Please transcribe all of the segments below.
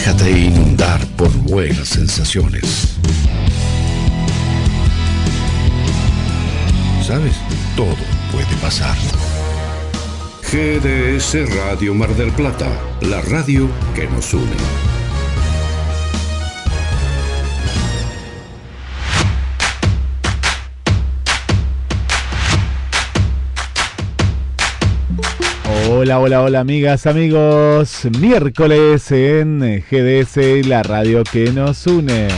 Déjate inundar por buenas sensaciones. ¿Sabes? Todo puede pasar. GDS Radio Mar del Plata, la radio que nos une. Hola, hola, hola amigas, amigos. Miércoles en GDS, la radio que nos une.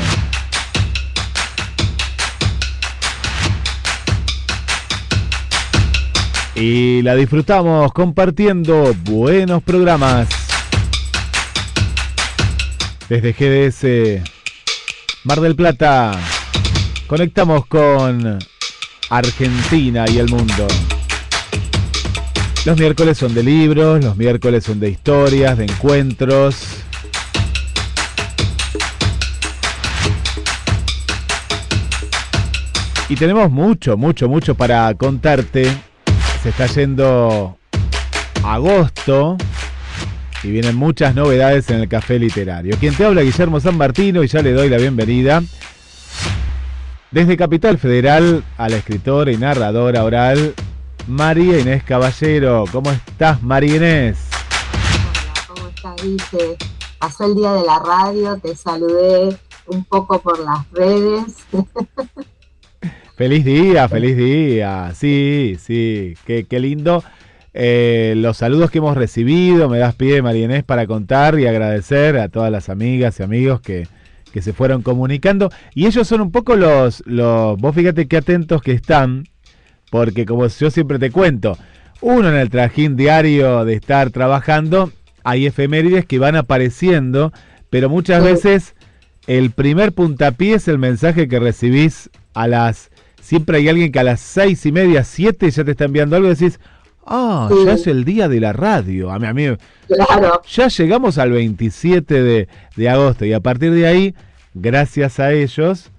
Y la disfrutamos compartiendo buenos programas. Desde GDS Mar del Plata conectamos con Argentina y el mundo. Los miércoles son de libros, los miércoles son de historias, de encuentros. Y tenemos mucho para contarte. Se está yendo agosto y vienen muchas novedades en el Café Literario. Quien te habla, Guillermo San Martino, y ya le doy la bienvenida desde Capital Federal a la escritora y narradora oral María Inés Caballero. ¿Cómo estás, María Inés? Hola, ¿cómo estás, Guille? Pasó el día de la radio, te saludé un poco por las redes. Feliz día. Sí, qué lindo. Los saludos que hemos recibido, me das pie, María Inés, para contar y agradecer a todas las amigas y amigos que se fueron comunicando. Y ellos son un poco los vos fíjate qué atentos que están, porque como yo siempre te cuento, uno en el trajín diario de estar trabajando, hay efemérides que van apareciendo, pero muchas veces el primer puntapié es el mensaje que recibís siempre hay alguien que a las 6:30, 7 ya te está enviando algo y decís, ya es el día de la radio. A mí, claro. Ya llegamos al 27 de agosto y a partir de ahí, gracias a ellos,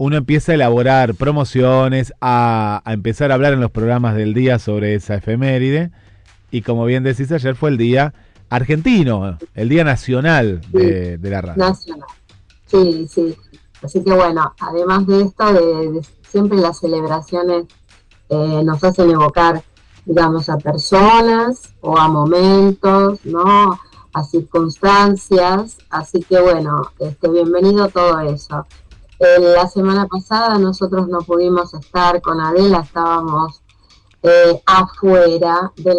uno empieza a elaborar promociones, a empezar a hablar en los programas del día sobre esa efeméride. Y como bien decís, ayer fue el día argentino, el día nacional de la radio. Nacional, sí. Así que bueno, además de esto, de siempre las celebraciones nos hacen evocar, digamos, a personas o a momentos, ¿no? A circunstancias. Así que bueno, bienvenido todo eso. La semana pasada nosotros no pudimos estar con Adela, estábamos afuera del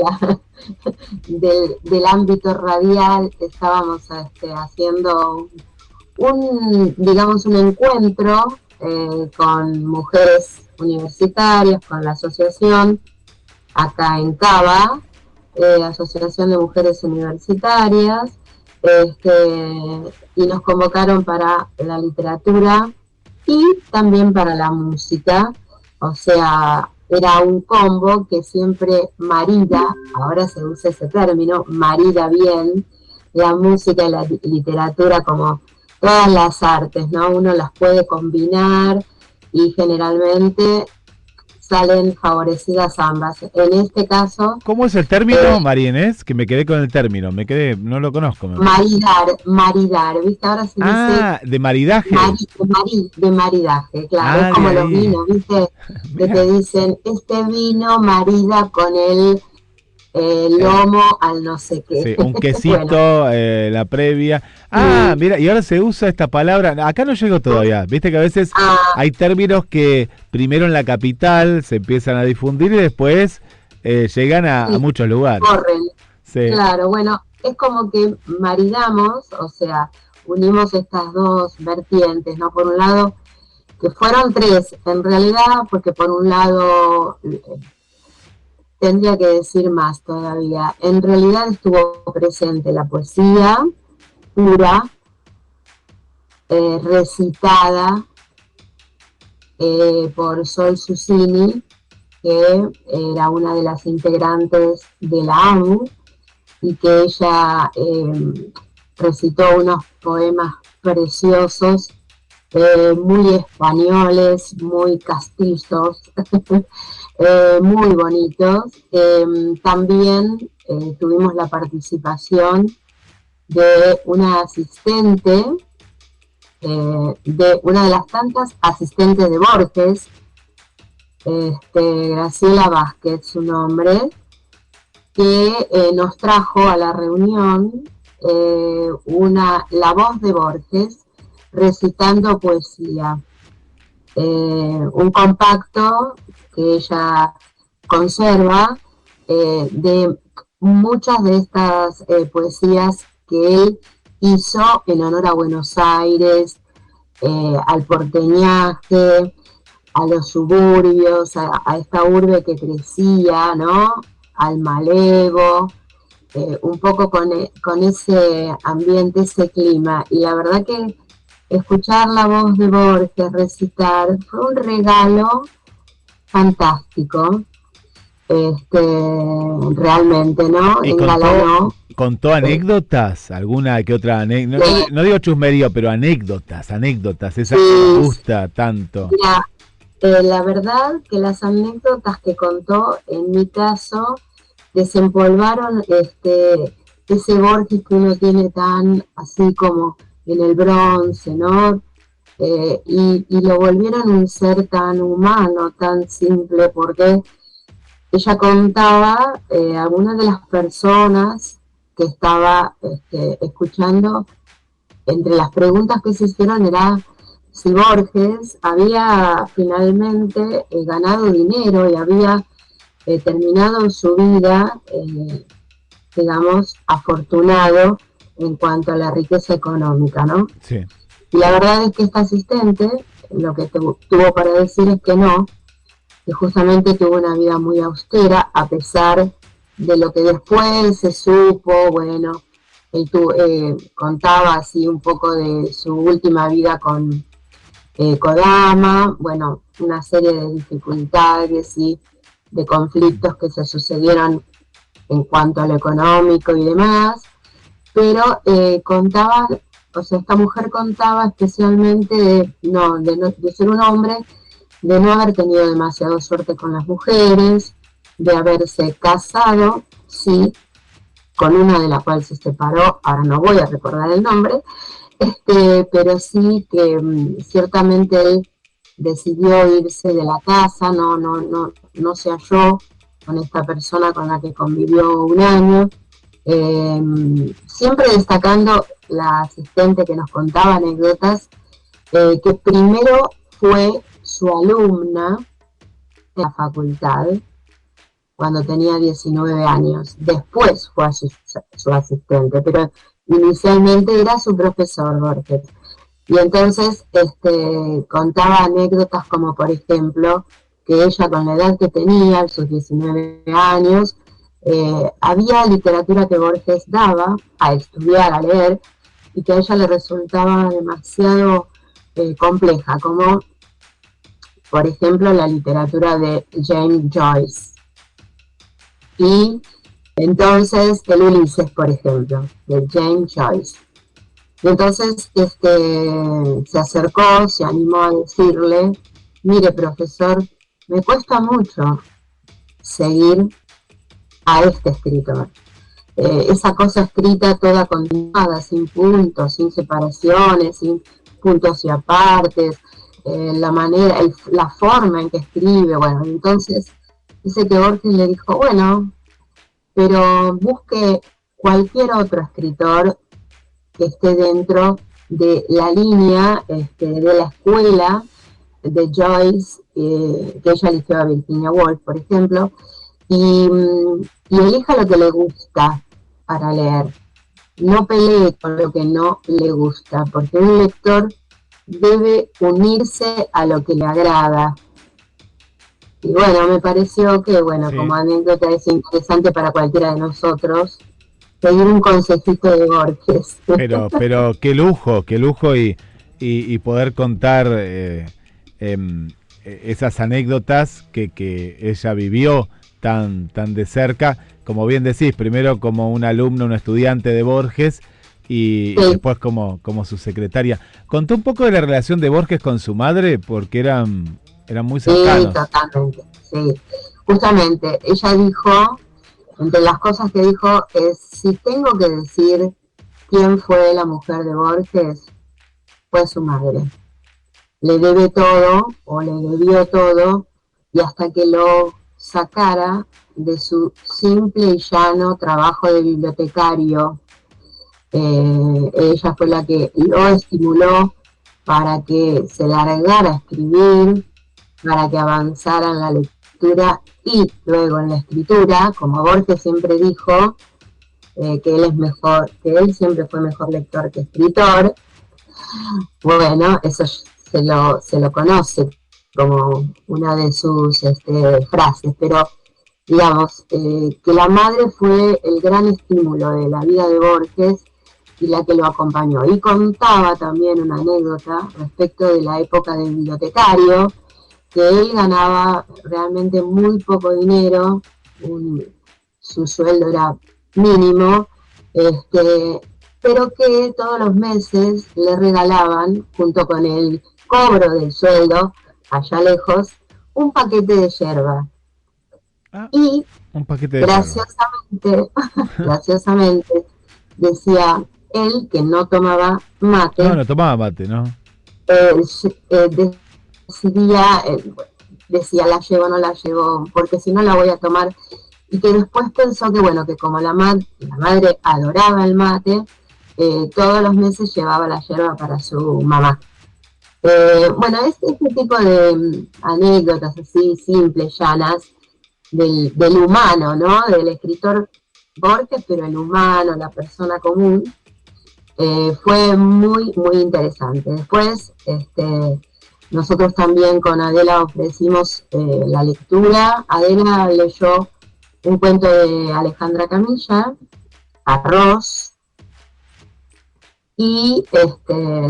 ámbito radial, estábamos haciendo un encuentro con mujeres universitarias, con la asociación acá en Cava, Asociación de Mujeres Universitarias, y nos convocaron para la literatura y también para la música. O sea, era un combo que siempre marida, ahora se usa ese término, marida bien la música y la literatura, como todas las artes, ¿no? Uno las puede combinar y generalmente salen favorecidas ambas. En este caso... ¿Cómo es el término, María Inés? Que me quedé con el término, no lo conozco. Maridar, ¿viste? Ahora se dice... de maridaje. De maridaje, claro. Es como los vinos, ¿viste? Que te dicen, este vino marida con el lomo al no sé qué. Sí, un quesito, bueno. La previa. Mira, y ahora se usa esta palabra. Acá no llegó todavía. Viste que a veces hay términos que primero en la capital se empiezan a difundir y después llegan a muchos lugares. Corren. Sí. Claro, bueno, es como que maridamos, o sea, unimos estas dos vertientes, ¿no? Por un lado, que fueron tres, en realidad, porque por un lado... tendría que decir más todavía. En realidad estuvo presente la poesía pura, recitada por Sol Susini, que era una de las integrantes de la AMU, y que ella recitó unos poemas preciosos, muy españoles, muy castizos, muy bonitos. También tuvimos la participación de una asistente, de una de las tantas asistentes de Borges, Graciela Vázquez, su nombre, que nos trajo a la reunión la voz de Borges recitando poesía. Un compacto que ella conserva de muchas de estas poesías que él hizo en honor a Buenos Aires, al porteñaje, a los suburbios, a esta urbe que crecía, ¿no? Al malevo, un poco con ese ambiente, ese clima. Y la verdad que escuchar la voz de Borges recitar fue un regalo fantástico, realmente, ¿no? ¿Y contó anécdotas? ¿Alguna que otra anécdota? No digo chusmerío, pero anécdotas, esa que me gusta tanto. Mira, la verdad que las anécdotas que contó, en mi caso, desempolvaron ese Borges que uno tiene tan así como en el bronce, ¿no? Y lo volvieron un ser tan humano, tan simple, porque ella contaba a una de las personas que estaba escuchando, entre las preguntas que se hicieron era si Borges había finalmente ganado dinero y había terminado su vida, digamos, afortunado en cuanto a la riqueza económica, ¿no? Sí. Y la verdad es que esta asistente lo que tuvo para decir es que no, que justamente tuvo una vida muy austera, a pesar de lo que después se supo. Bueno, él contaba así un poco de su última vida con Kodama, bueno, una serie de dificultades y de conflictos que se sucedieron en cuanto a lo económico y demás, pero contaba, o sea, esta mujer contaba especialmente de ser un hombre, de no haber tenido demasiada suerte con las mujeres, de haberse casado, sí, con una de la cual se separó, ahora no voy a recordar el nombre, pero sí que ciertamente él decidió irse de la casa, no se halló con esta persona con la que convivió un año, siempre destacando la asistente que nos contaba anécdotas, que primero fue su alumna en la facultad cuando tenía 19 años, después fue su asistente, pero inicialmente era su profesor Borges. Y entonces contaba anécdotas como, por ejemplo, que ella con la edad que tenía, sus 19 años, había literatura que Borges daba a estudiar, a leer, y que a ella le resultaba demasiado compleja, como por ejemplo la literatura de James Joyce. Y entonces el Ulises, por ejemplo, de James Joyce. Y entonces se acercó, se animó a decirle: mire, profesor, me cuesta mucho seguir a este escritor. Esa cosa escrita toda continuada, sin puntos, sin separaciones, sin puntos y apartes, la manera, la forma en que escribe. Bueno, entonces dice que Borges le dijo: bueno, pero busque cualquier otro escritor que esté dentro de la línea de la escuela de Joyce, que ella eligió a Virginia Woolf, por ejemplo, y elija lo que le gusta para leer. No pelee con lo que no le gusta, porque un lector debe unirse a lo que le agrada. Y bueno, me pareció que, bueno, sí, como anécdota es interesante para cualquiera de nosotros seguir un consejito de Borges. Pero qué lujo y poder contar esas anécdotas que ella vivió tan de cerca, como bien decís, primero como un alumno, un estudiante de Borges y después como su secretaria. Contó un poco de la relación de Borges con su madre, porque eran muy cercanos. Sí, totalmente, sí. Justamente, ella dijo, entre las cosas que dijo es: si tengo que decir quién fue la mujer de Borges, fue su madre. Le debe todo, o le debió todo, y hasta que lo sacara de su simple y llano trabajo de bibliotecario, ella fue la que lo estimuló para que se largara a escribir, para que avanzara en la lectura y luego en la escritura, como Borges siempre dijo, que él es mejor, que él siempre fue mejor lector que escritor. Bueno, eso se lo conoce como una de sus frases, pero digamos, que la madre fue el gran estímulo de la vida de Borges y la que lo acompañó. Y contaba también una anécdota respecto de la época de bibliotecario, que él ganaba realmente muy poco dinero, su sueldo era mínimo, pero que todos los meses le regalaban, junto con el cobro del sueldo, allá lejos, un paquete de yerba. Y un paquete de graciosamente, graciosamente, decía él que no tomaba mate. No tomaba mate, ¿no? Decidía, decía, la llevo o no la llevo, porque si no la voy a tomar. Y que después pensó que, bueno, que como la madre adoraba el mate, todos los meses llevaba la yerba para su mamá. Bueno, este tipo de anécdotas así simples, llanas, del humano, ¿no? Del escritor Borges, pero el humano, la persona común, fue muy, muy interesante. Después, nosotros también con Adela ofrecimos la lectura. Adela leyó un cuento de Alejandra Camilla, Arroz, y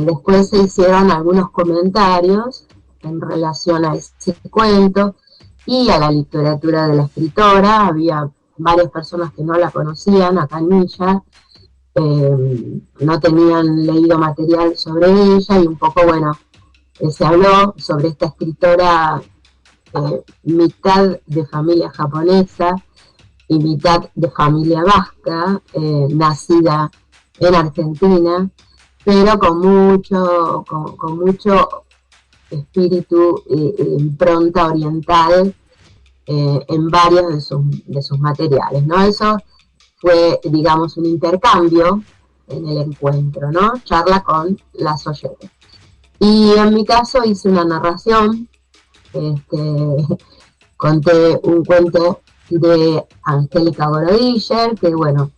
después se hicieron algunos comentarios en relación a ese cuento y a la literatura de la escritora. Había varias personas que no la conocían a Camilla, no tenían leído material sobre ella, y un poco, bueno, se habló sobre esta escritora mitad de familia japonesa y mitad de familia vasca, nacida en Argentina, pero con mucho espíritu e impronta oriental en varios de sus materiales, ¿no? Eso fue, digamos, un intercambio en el encuentro, ¿no? Charla con las oyentes. Y en mi caso hice una narración, conté un cuento de Angélica Gorodiller, que bueno,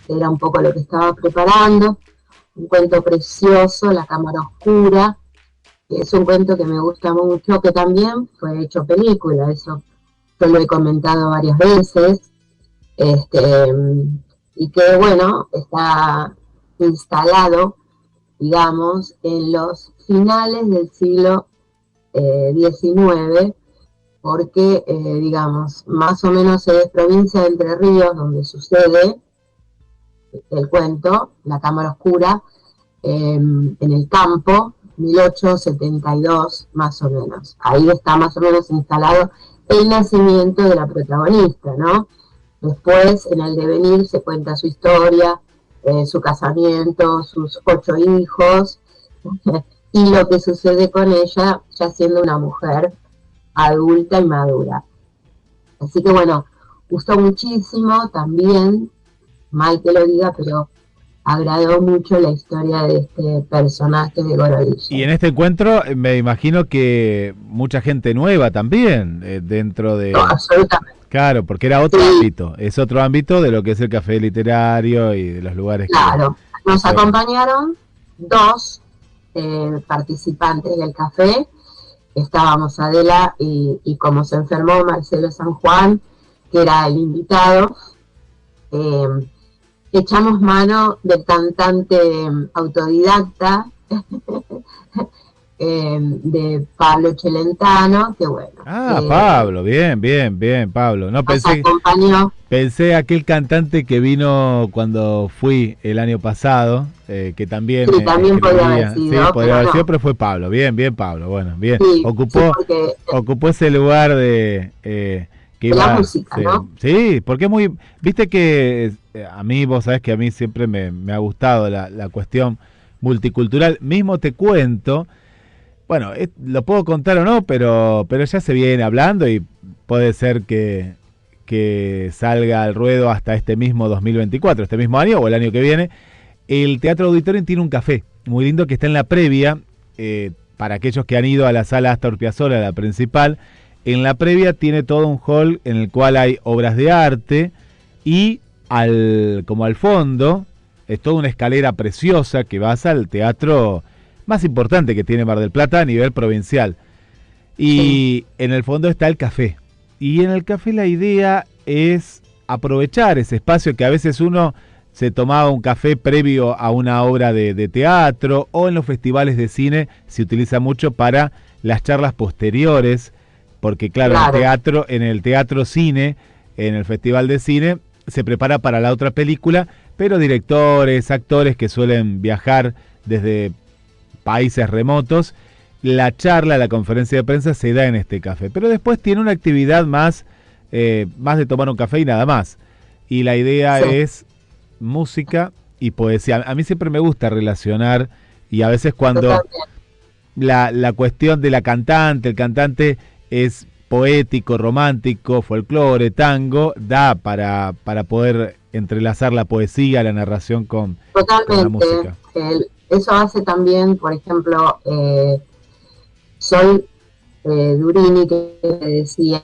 era un poco lo que estaba preparando, un cuento precioso, La cámara oscura, que es un cuento que me gusta mucho, que también fue hecho película, eso yo lo he comentado varias veces, y que bueno, está instalado, digamos, en los finales del siglo XIX, porque, digamos, más o menos es provincia de Entre Ríos, donde sucede el cuento, La cámara oscura, en el campo, 1872, más o menos. Ahí está más o menos instalado el nacimiento de la protagonista, ¿no? Después, en el devenir, se cuenta su historia, su casamiento, sus 8 hijos, y lo que sucede con ella, ya siendo una mujer adulta y madura. Así que bueno, gustó muchísimo también, mal que lo diga, pero agradó mucho la historia de este personaje de Gorodiller. Y en este encuentro me imagino que mucha gente nueva también, dentro de... No, absolutamente. Claro, porque era otro ámbito, es otro ámbito de lo que es el café literario y de los lugares. Claro, nos acompañaron 2 participantes del café. Estábamos Adela y como se enfermó Marcelo San Juan, que era el invitado, echamos mano del cantante autodidacta de Pablo Celentano, que bueno. Pablo, bien, Pablo. No, pensé aquel cantante que vino cuando fui el año pasado, que también... Sí, también podría haber sido. Sí, podría haber sido, pero fue Pablo, bien Pablo, bueno, bien. Sí, ocupó ese lugar que que de la iba, música, sí, ¿no? sí, porque es muy, viste que a mí, vos sabés que a mí siempre me ha gustado la cuestión multicultural. Mismo te cuento, bueno, lo puedo contar o no, pero ya se viene hablando y puede ser que salga al ruedo hasta este mismo 2024, este mismo año o el año que viene. El Teatro Auditorium tiene un café muy lindo que está en la previa, para aquellos que han ido a la sala Astor Piazzolla, la principal. En la previa tiene todo un hall en el cual hay obras de arte y como al fondo es toda una escalera preciosa que vas al teatro más importante que tiene Mar del Plata a nivel provincial. Y Sí. en el fondo está el café. Y en el café la idea es aprovechar ese espacio que a veces uno se tomaba un café previo a una obra de teatro, o en los festivales de cine se utiliza mucho para las charlas posteriores, porque claro, Claro. en el teatro cine, en el festival de cine, se prepara para la otra película, pero directores, actores que suelen viajar desde países remotos, la charla, la conferencia de prensa se da en este café. Pero después tiene una actividad más de tomar un café y nada más. Y la idea Sí, es música y poesía. A mí siempre me gusta relacionar, y a veces yo cuando también. la cuestión de la cantante, el cantante es poético, romántico, folclore, tango, da para poder entrelazar la poesía, la narración con la Totalmente. música. Eso hace también, por ejemplo, Sol Durini, que decía,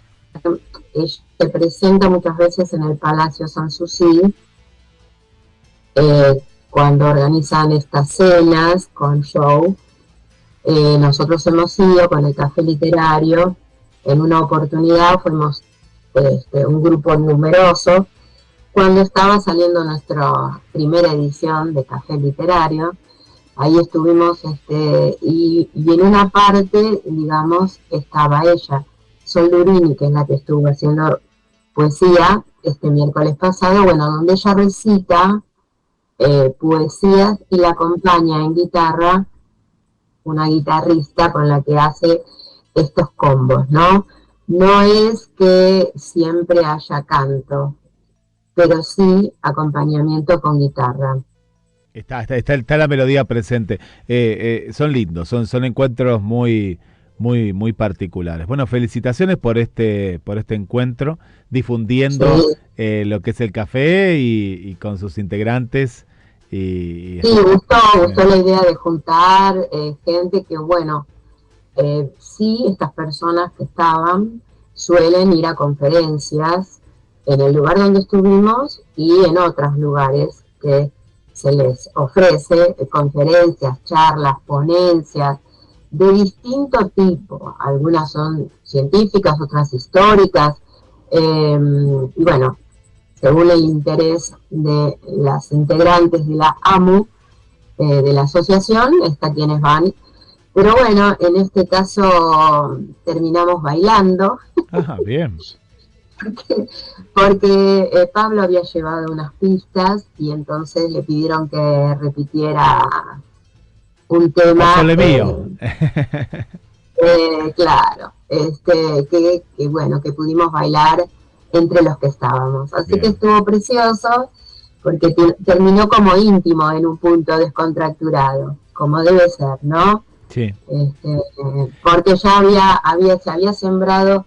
ella se presenta muchas veces en el Palacio Sanssouci, cuando organizan estas cenas con show. Nosotros hemos ido con el Café Literario, en una oportunidad fuimos un grupo numeroso, cuando estaba saliendo nuestra primera edición de Café Literario. Ahí estuvimos, y en una parte, digamos, estaba ella, Sol Durini, que es la que estuvo haciendo poesía este miércoles pasado, bueno, donde ella recita poesías y la acompaña en guitarra una guitarrista con la que hace estos combos, ¿no? No es que siempre haya canto, pero sí acompañamiento con guitarra. Está la melodía presente. Son lindos, son encuentros muy particulares. Bueno, felicitaciones por este encuentro, Sí, difundiendo lo que es el café y con sus integrantes. Y sí, gustó la idea de juntar gente que, bueno, sí, estas personas que estaban suelen ir a conferencias en el lugar donde estuvimos y en otros lugares que se les ofrece conferencias, charlas, ponencias de distinto tipo. Algunas son científicas, otras históricas. Y bueno, según el interés de las integrantes de la AMU, de la asociación, está quienes van. Pero bueno, en este caso terminamos bailando, ajá, bien. porque Pablo había llevado unas pistas y entonces le pidieron que repitiera un Al tema, sole mío. claro, bueno, que pudimos bailar entre los que estábamos. Así que Bien. estuvo precioso, porque terminó como íntimo en un punto descontracturado, como debe ser, ¿no? Sí. Porque ya se había sembrado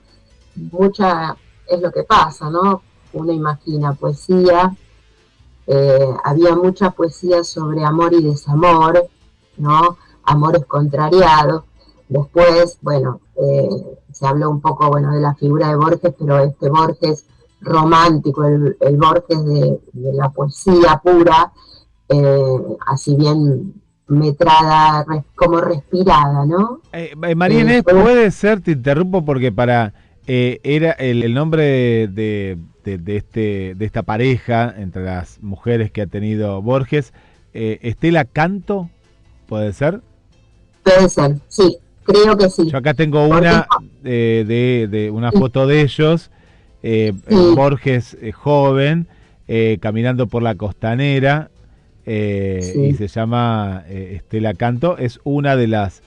mucha, es lo que pasa, ¿no? Uno imagina poesía, había mucha poesía sobre amor y desamor, ¿no? Amores contrariados. Después, bueno, se habló un poco, bueno, de la figura de Borges, pero este Borges romántico, el Borges de la poesía pura, así bien metrada, como respirada, ¿no? María Inés, Fue puede ser, te interrumpo porque era el nombre de esta pareja entre las mujeres que ha tenido Borges, Estela Canto, ¿puede ser? Puede ser, sí, creo que sí. Yo acá tengo Porque una de una sí, foto de ellos, sí, Borges joven, caminando por la costanera, y sí, se llama Estela Canto, es una de las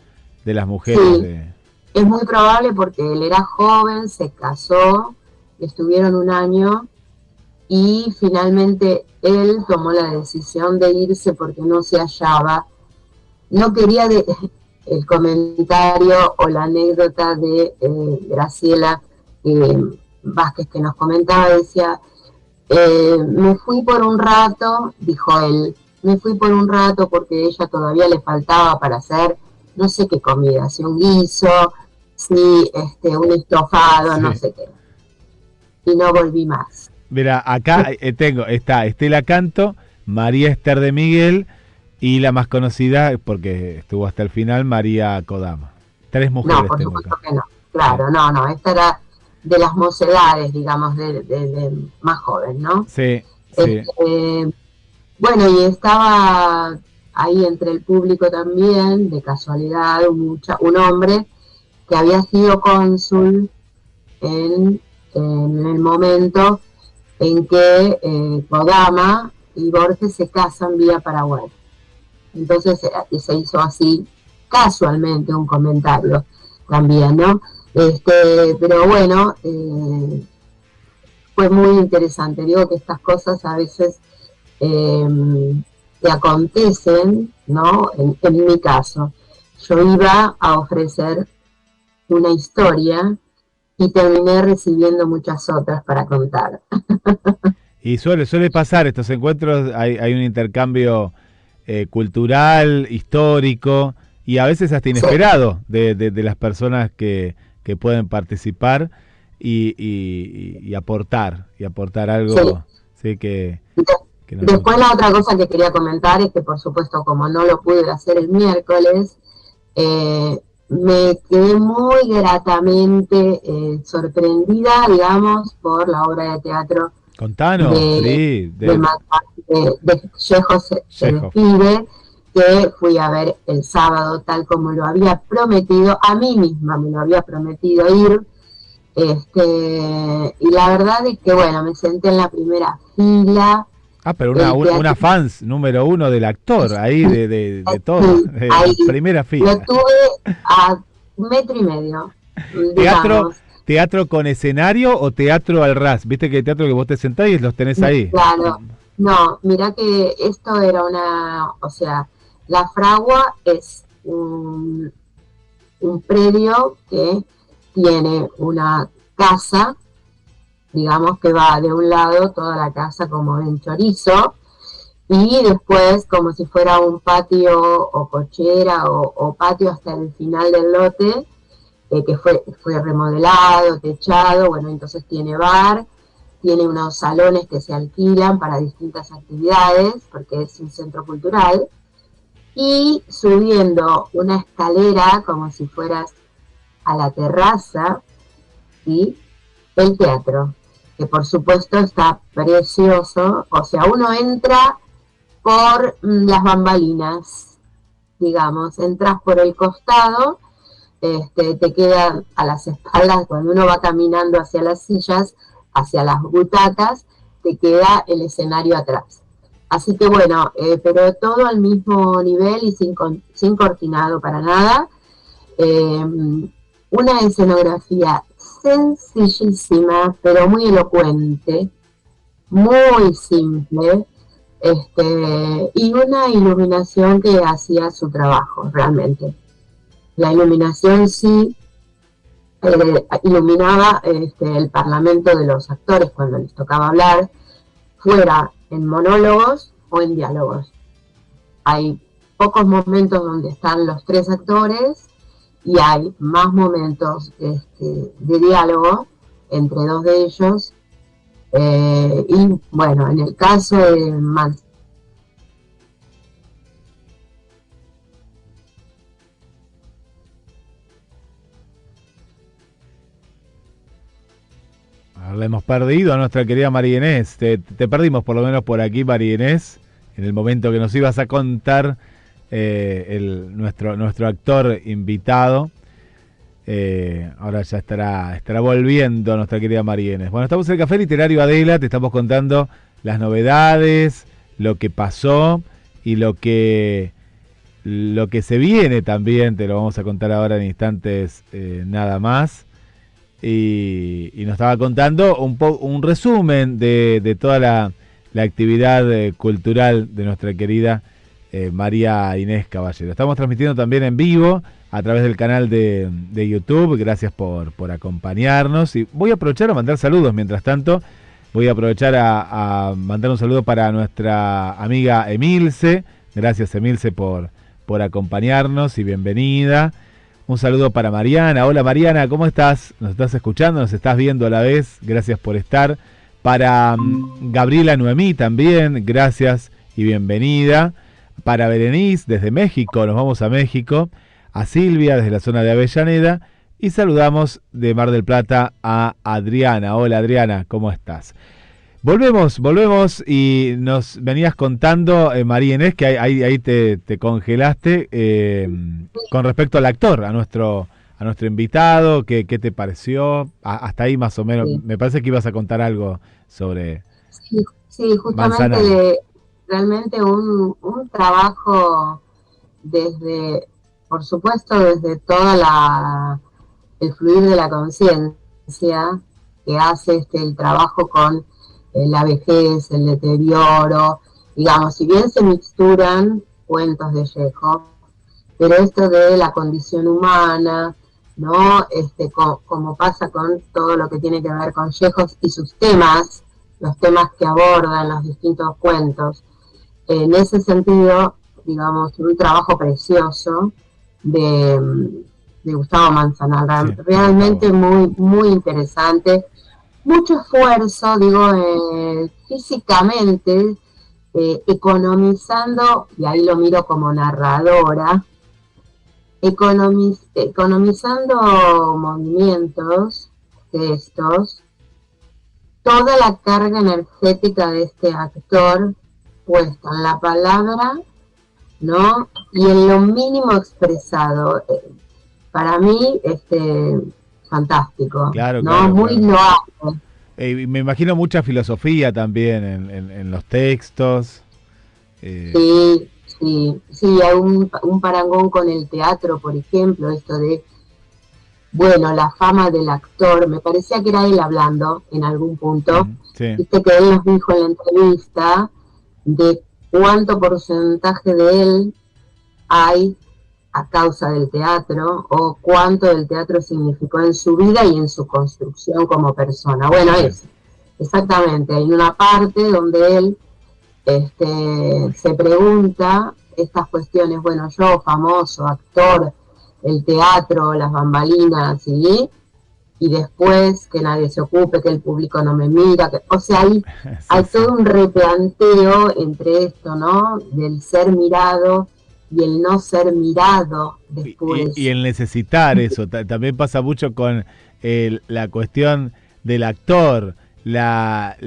mujeres sí. de... Es muy probable porque él era joven, se casó estuvieron un año y finalmente él tomó la decisión de irse porque no se hallaba. No quería el comentario o la anécdota de Graciela Vázquez que nos comentaba, decía, me fui por un rato, dijo él, me fui por un rato porque ella todavía le faltaba para hacer no sé qué comida, si un guiso, si un estofado, Sí. no sé qué. Y no volví más. Mira, acá está Estela Canto, María Esther de Miguel y la más conocida, porque estuvo hasta el final, María Kodama. 3 mujeres No, por tengo supuesto acá. que no. Claro, no, esta era de las mocedades, digamos, de más joven, ¿no? Sí, sí. Bueno, y estaba ahí entre el público también, de casualidad, un hombre que había sido cónsul en el momento en que Kodama y Borges se casan vía Paraguay. Entonces se hizo así casualmente un comentario también, ¿no? Pero bueno, fue muy interesante. Digo que estas cosas a veces te acontecen, ¿no? En mi caso, yo iba a ofrecer una historia y terminé recibiendo muchas otras para contar. Y suele pasar estos encuentros, hay un intercambio cultural, histórico y a veces hasta Sí, inesperado de las personas que pueden participar y aportar sí. algo, sí, que nos Después nutre. la otra cosa que quería comentar es que por supuesto como no lo pude hacer el miércoles, me quedé muy gratamente sorprendida, digamos, por la obra de teatro Contanos, de, sí, de, de Chejo se Chekhov. despide, que fui a ver el sábado tal como lo había prometido, a mí misma me lo había prometido ir, y la verdad es que bueno, me senté en la primera fila, Ah, pero el una teatro, fans número uno del actor, ahí de todo, sí, ahí primera lo fila. tuve a 1,5 metros, ¿Teatro, digamos. teatro con escenario o teatro al ras? Viste que hay teatro que vos te sentás y los tenés ahí. Claro, no, mira que esto era o sea, la Fragua es un predio que tiene una casa, digamos que va de un lado toda la casa como en chorizo, y después como si fuera un patio o cochera o patio hasta el final del lote, que fue remodelado, techado, bueno, entonces tiene bar, tiene unos salones que se alquilan para distintas actividades, porque es un centro cultural, y subiendo una escalera como si fueras a la terraza, y el teatro, que por supuesto está precioso, o sea, uno entra por las bambalinas, digamos, entras por el costado, te quedan a las espaldas, cuando uno va caminando hacia las sillas, hacia las butacas, te queda el escenario atrás. Así que bueno, pero todo al mismo nivel y sin cortinado para nada. Una escenografía sencillísima, pero muy elocuente, muy simple, y una iluminación que hacía su trabajo, realmente. La iluminación sí iluminaba el parlamento de los actores cuando les tocaba hablar, fuera en monólogos o en diálogos. Hay pocos momentos donde están los 3 actores y hay más momentos de diálogo entre 2 de ellos. Y bueno, en el caso de La hemos perdido a nuestra querida María Inés. Te perdimos por lo menos por aquí, María Inés, en el momento que nos ibas a contar nuestro actor invitado. Ahora ya estará volviendo nuestra querida María Inés. Bueno, estamos en el Café Literario Adela, te estamos contando las novedades, lo que pasó y lo que se viene también, te lo vamos a contar ahora en instantes nada más. y nos estaba contando un resumen de toda la actividad cultural de nuestra querida María Inés Caballero. Estamos transmitiendo también en vivo a través del canal de YouTube. Gracias por acompañarnos. Y voy a aprovechar a mandar saludos mientras tanto. Voy a aprovechar a mandar un saludo para nuestra amiga Emilce. Gracias, Emilce, por acompañarnos y bienvenida. Un saludo para Mariana. Hola, Mariana, ¿cómo estás? ¿Nos estás escuchando? ¿Nos estás viendo a la vez? Gracias por estar. Para Gabriela Noemí también, gracias y bienvenida. Para Berenice, desde México, nos vamos a México. A Silvia, desde la zona de Avellaneda. Y saludamos de Mar del Plata a Adriana. Hola, Adriana, ¿cómo estás? Volvemos y nos venías contando, María Inés, que ahí te congelaste con respecto al actor, a nuestro invitado. ¿Qué te pareció? Hasta ahí más o menos. Sí. Me parece que ibas a contar algo sobre Sí, justamente Manzanal. Realmente un trabajo desde, por supuesto, desde toda el fluir de la conciencia que hace el trabajo con la vejez, el deterioro, digamos, si bien se mixturan cuentos de Chekhov, pero esto de la condición humana, ¿no? Como pasa con todo lo que tiene que ver con Chekhov y sus temas, los temas que abordan los distintos cuentos. En ese sentido, digamos, un trabajo precioso de Gustavo Manzanal, sí, realmente muy, muy interesante. Mucho esfuerzo, digo, físicamente, economizando, y ahí lo miro como narradora, economizando movimientos, gestos, toda la carga energética de este actor puesta en la palabra, ¿no? Y en lo mínimo expresado. Para mí, fantástico, claro, ¿no? claro, muy claro. loable. Me imagino mucha filosofía también en los textos. Sí, hay un parangón con el teatro, por ejemplo, esto de, bueno, la fama del actor, me parecía que era él hablando en algún punto, sí. Viste que él nos dijo en la entrevista de cuánto porcentaje de él hay a causa del teatro, o cuánto del teatro significó en su vida y en su construcción como persona. Bueno, eso, exactamente, hay una parte donde él se pregunta estas cuestiones, bueno, yo, famoso, actor, el teatro, las bambalinas, ¿sí? Y después que nadie se ocupe, que el público no me mira, o sea, hay todo un replanteo entre esto, ¿no? Del ser mirado y el no ser mirado después. Y el necesitar eso, también pasa mucho con la cuestión del actor, la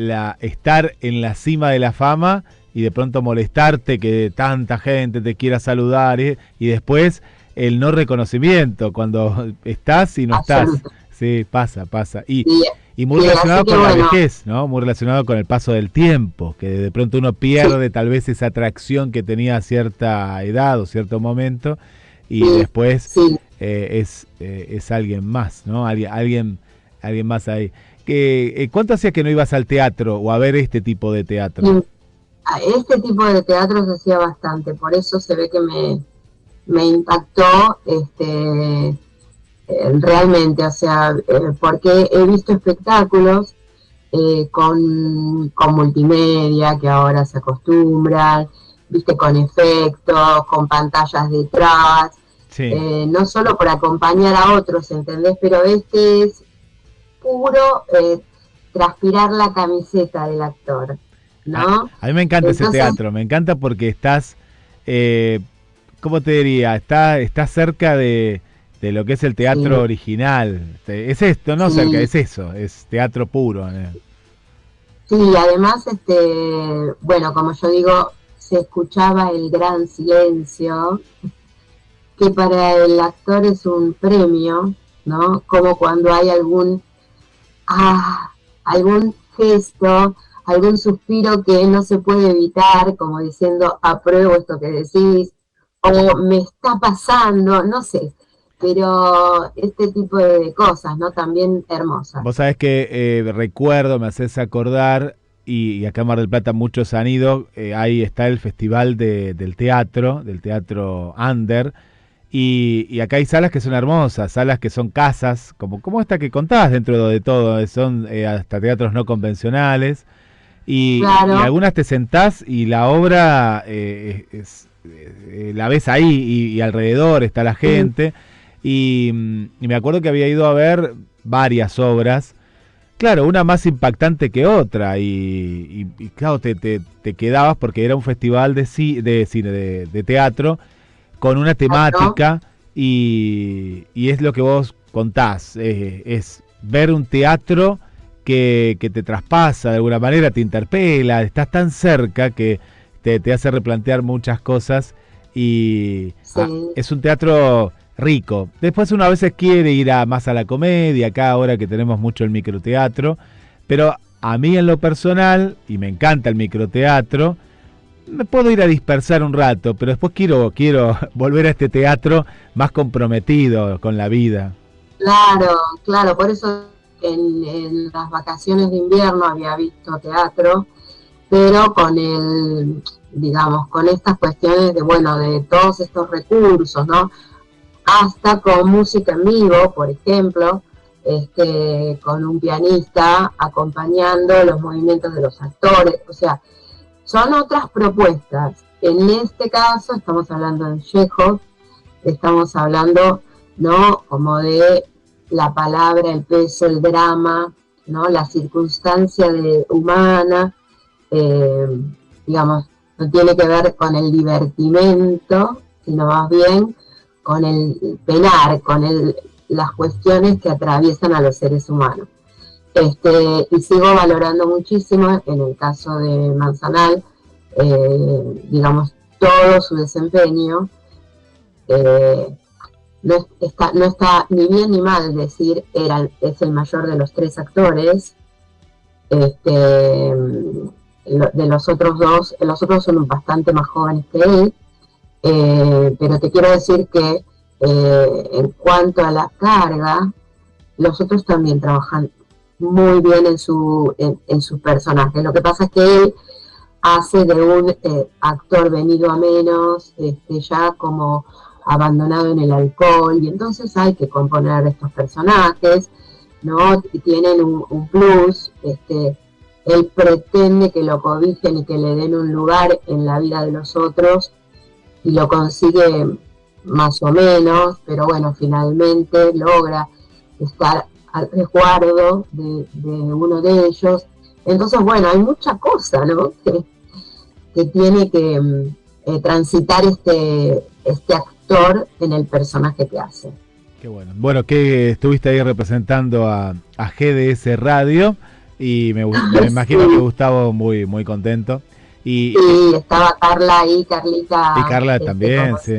estar en la cima de la fama y de pronto molestarte que tanta gente te quiera saludar y después el no reconocimiento cuando estás y no estás. Sí, pasa. Y muy relacionado con la vejez, ¿no? Muy relacionado con el paso del tiempo, que de pronto uno pierde tal vez esa atracción que tenía a cierta edad o cierto momento y después es alguien más, ¿no? Alguien más ahí. ¿Cuánto hacía que no ibas al teatro o a ver este tipo de teatro? Este tipo de teatro se hacía bastante, por eso se ve que me impactó realmente, o sea, porque he visto espectáculos con multimedia que ahora se acostumbran, viste, con efectos, con pantallas detrás, no solo por acompañar a otros, ¿entendés? Pero este es puro transpirar la camiseta del actor, ¿no? A mí me encanta ese teatro, me encanta porque estás, ¿cómo te diría? Estás cerca de lo que es el teatro original. Es esto, no cerca, es eso, es teatro puro. Sí, además, bueno, como yo digo, se escuchaba el gran silencio, que para el actor es un premio, ¿no? Como cuando hay algún gesto, algún suspiro que no se puede evitar, como diciendo, apruebo esto que decís, o me está pasando, no sé. pero este tipo de cosas, ¿no? También hermosas. Vos sabés que recuerdo, me haces acordar, y acá en Mar del Plata muchos han ido, ahí está el festival del teatro Under, y acá hay salas que son hermosas, salas que son casas, como esta que contabas dentro de todo, son hasta teatros no convencionales, Claro. y algunas te sentás y la obra la ves ahí y alrededor está la gente, y me acuerdo que había ido a ver varias obras. Claro, una más impactante que otra y claro, te quedabas porque era un festival de cine, de teatro, con una temática y es lo que vos contás, es ver un teatro que te traspasa de alguna manera, te interpela, estás tan cerca que te hace replantear muchas cosas y es un teatro rico. Después uno a veces quiere ir más a la comedia, acá ahora que tenemos mucho el microteatro, pero a mí en lo personal, y me encanta el microteatro, me puedo ir a dispersar un rato, pero después quiero volver a este teatro más comprometido con la vida. Claro, por eso en las vacaciones de invierno había visto teatro, pero con estas cuestiones de todos estos recursos, ¿no? Hasta con música en vivo, por ejemplo, con un pianista acompañando los movimientos de los actores, o sea, son otras propuestas. En este caso estamos hablando de Chekhov, estamos hablando, ¿no? Como de la palabra, el peso, el drama, ¿no? La circunstancia humana, no tiene que ver con el divertimento, sino más bien con el penar, con las cuestiones que atraviesan a los seres humanos. Y sigo valorando muchísimo, en el caso de Manzanal, todo su desempeño. No está ni bien ni mal decir es el mayor de los tres actores. De los otros dos, los otros son bastante más jóvenes que él, pero te quiero decir que en cuanto a la carga, los otros también trabajan muy bien en su personaje. Lo que pasa es que él hace de un actor venido a menos, ya como abandonado en el alcohol, y entonces hay que componer estos personajes, ¿no? Y tienen un plus, él pretende que lo cobijen y que le den un lugar en la vida de los otros, y lo consigue más o menos, pero bueno, finalmente logra estar al resguardo de uno de ellos. Entonces, bueno, hay mucha cosa, ¿no? Que tiene que transitar este actor en el personaje que hace. Qué bueno. Bueno, que estuviste ahí representando a GDS Radio y me imagino que Gustavo muy, muy contento. Sí, estaba Carla ahí, Carlita. Y Carla también, sí.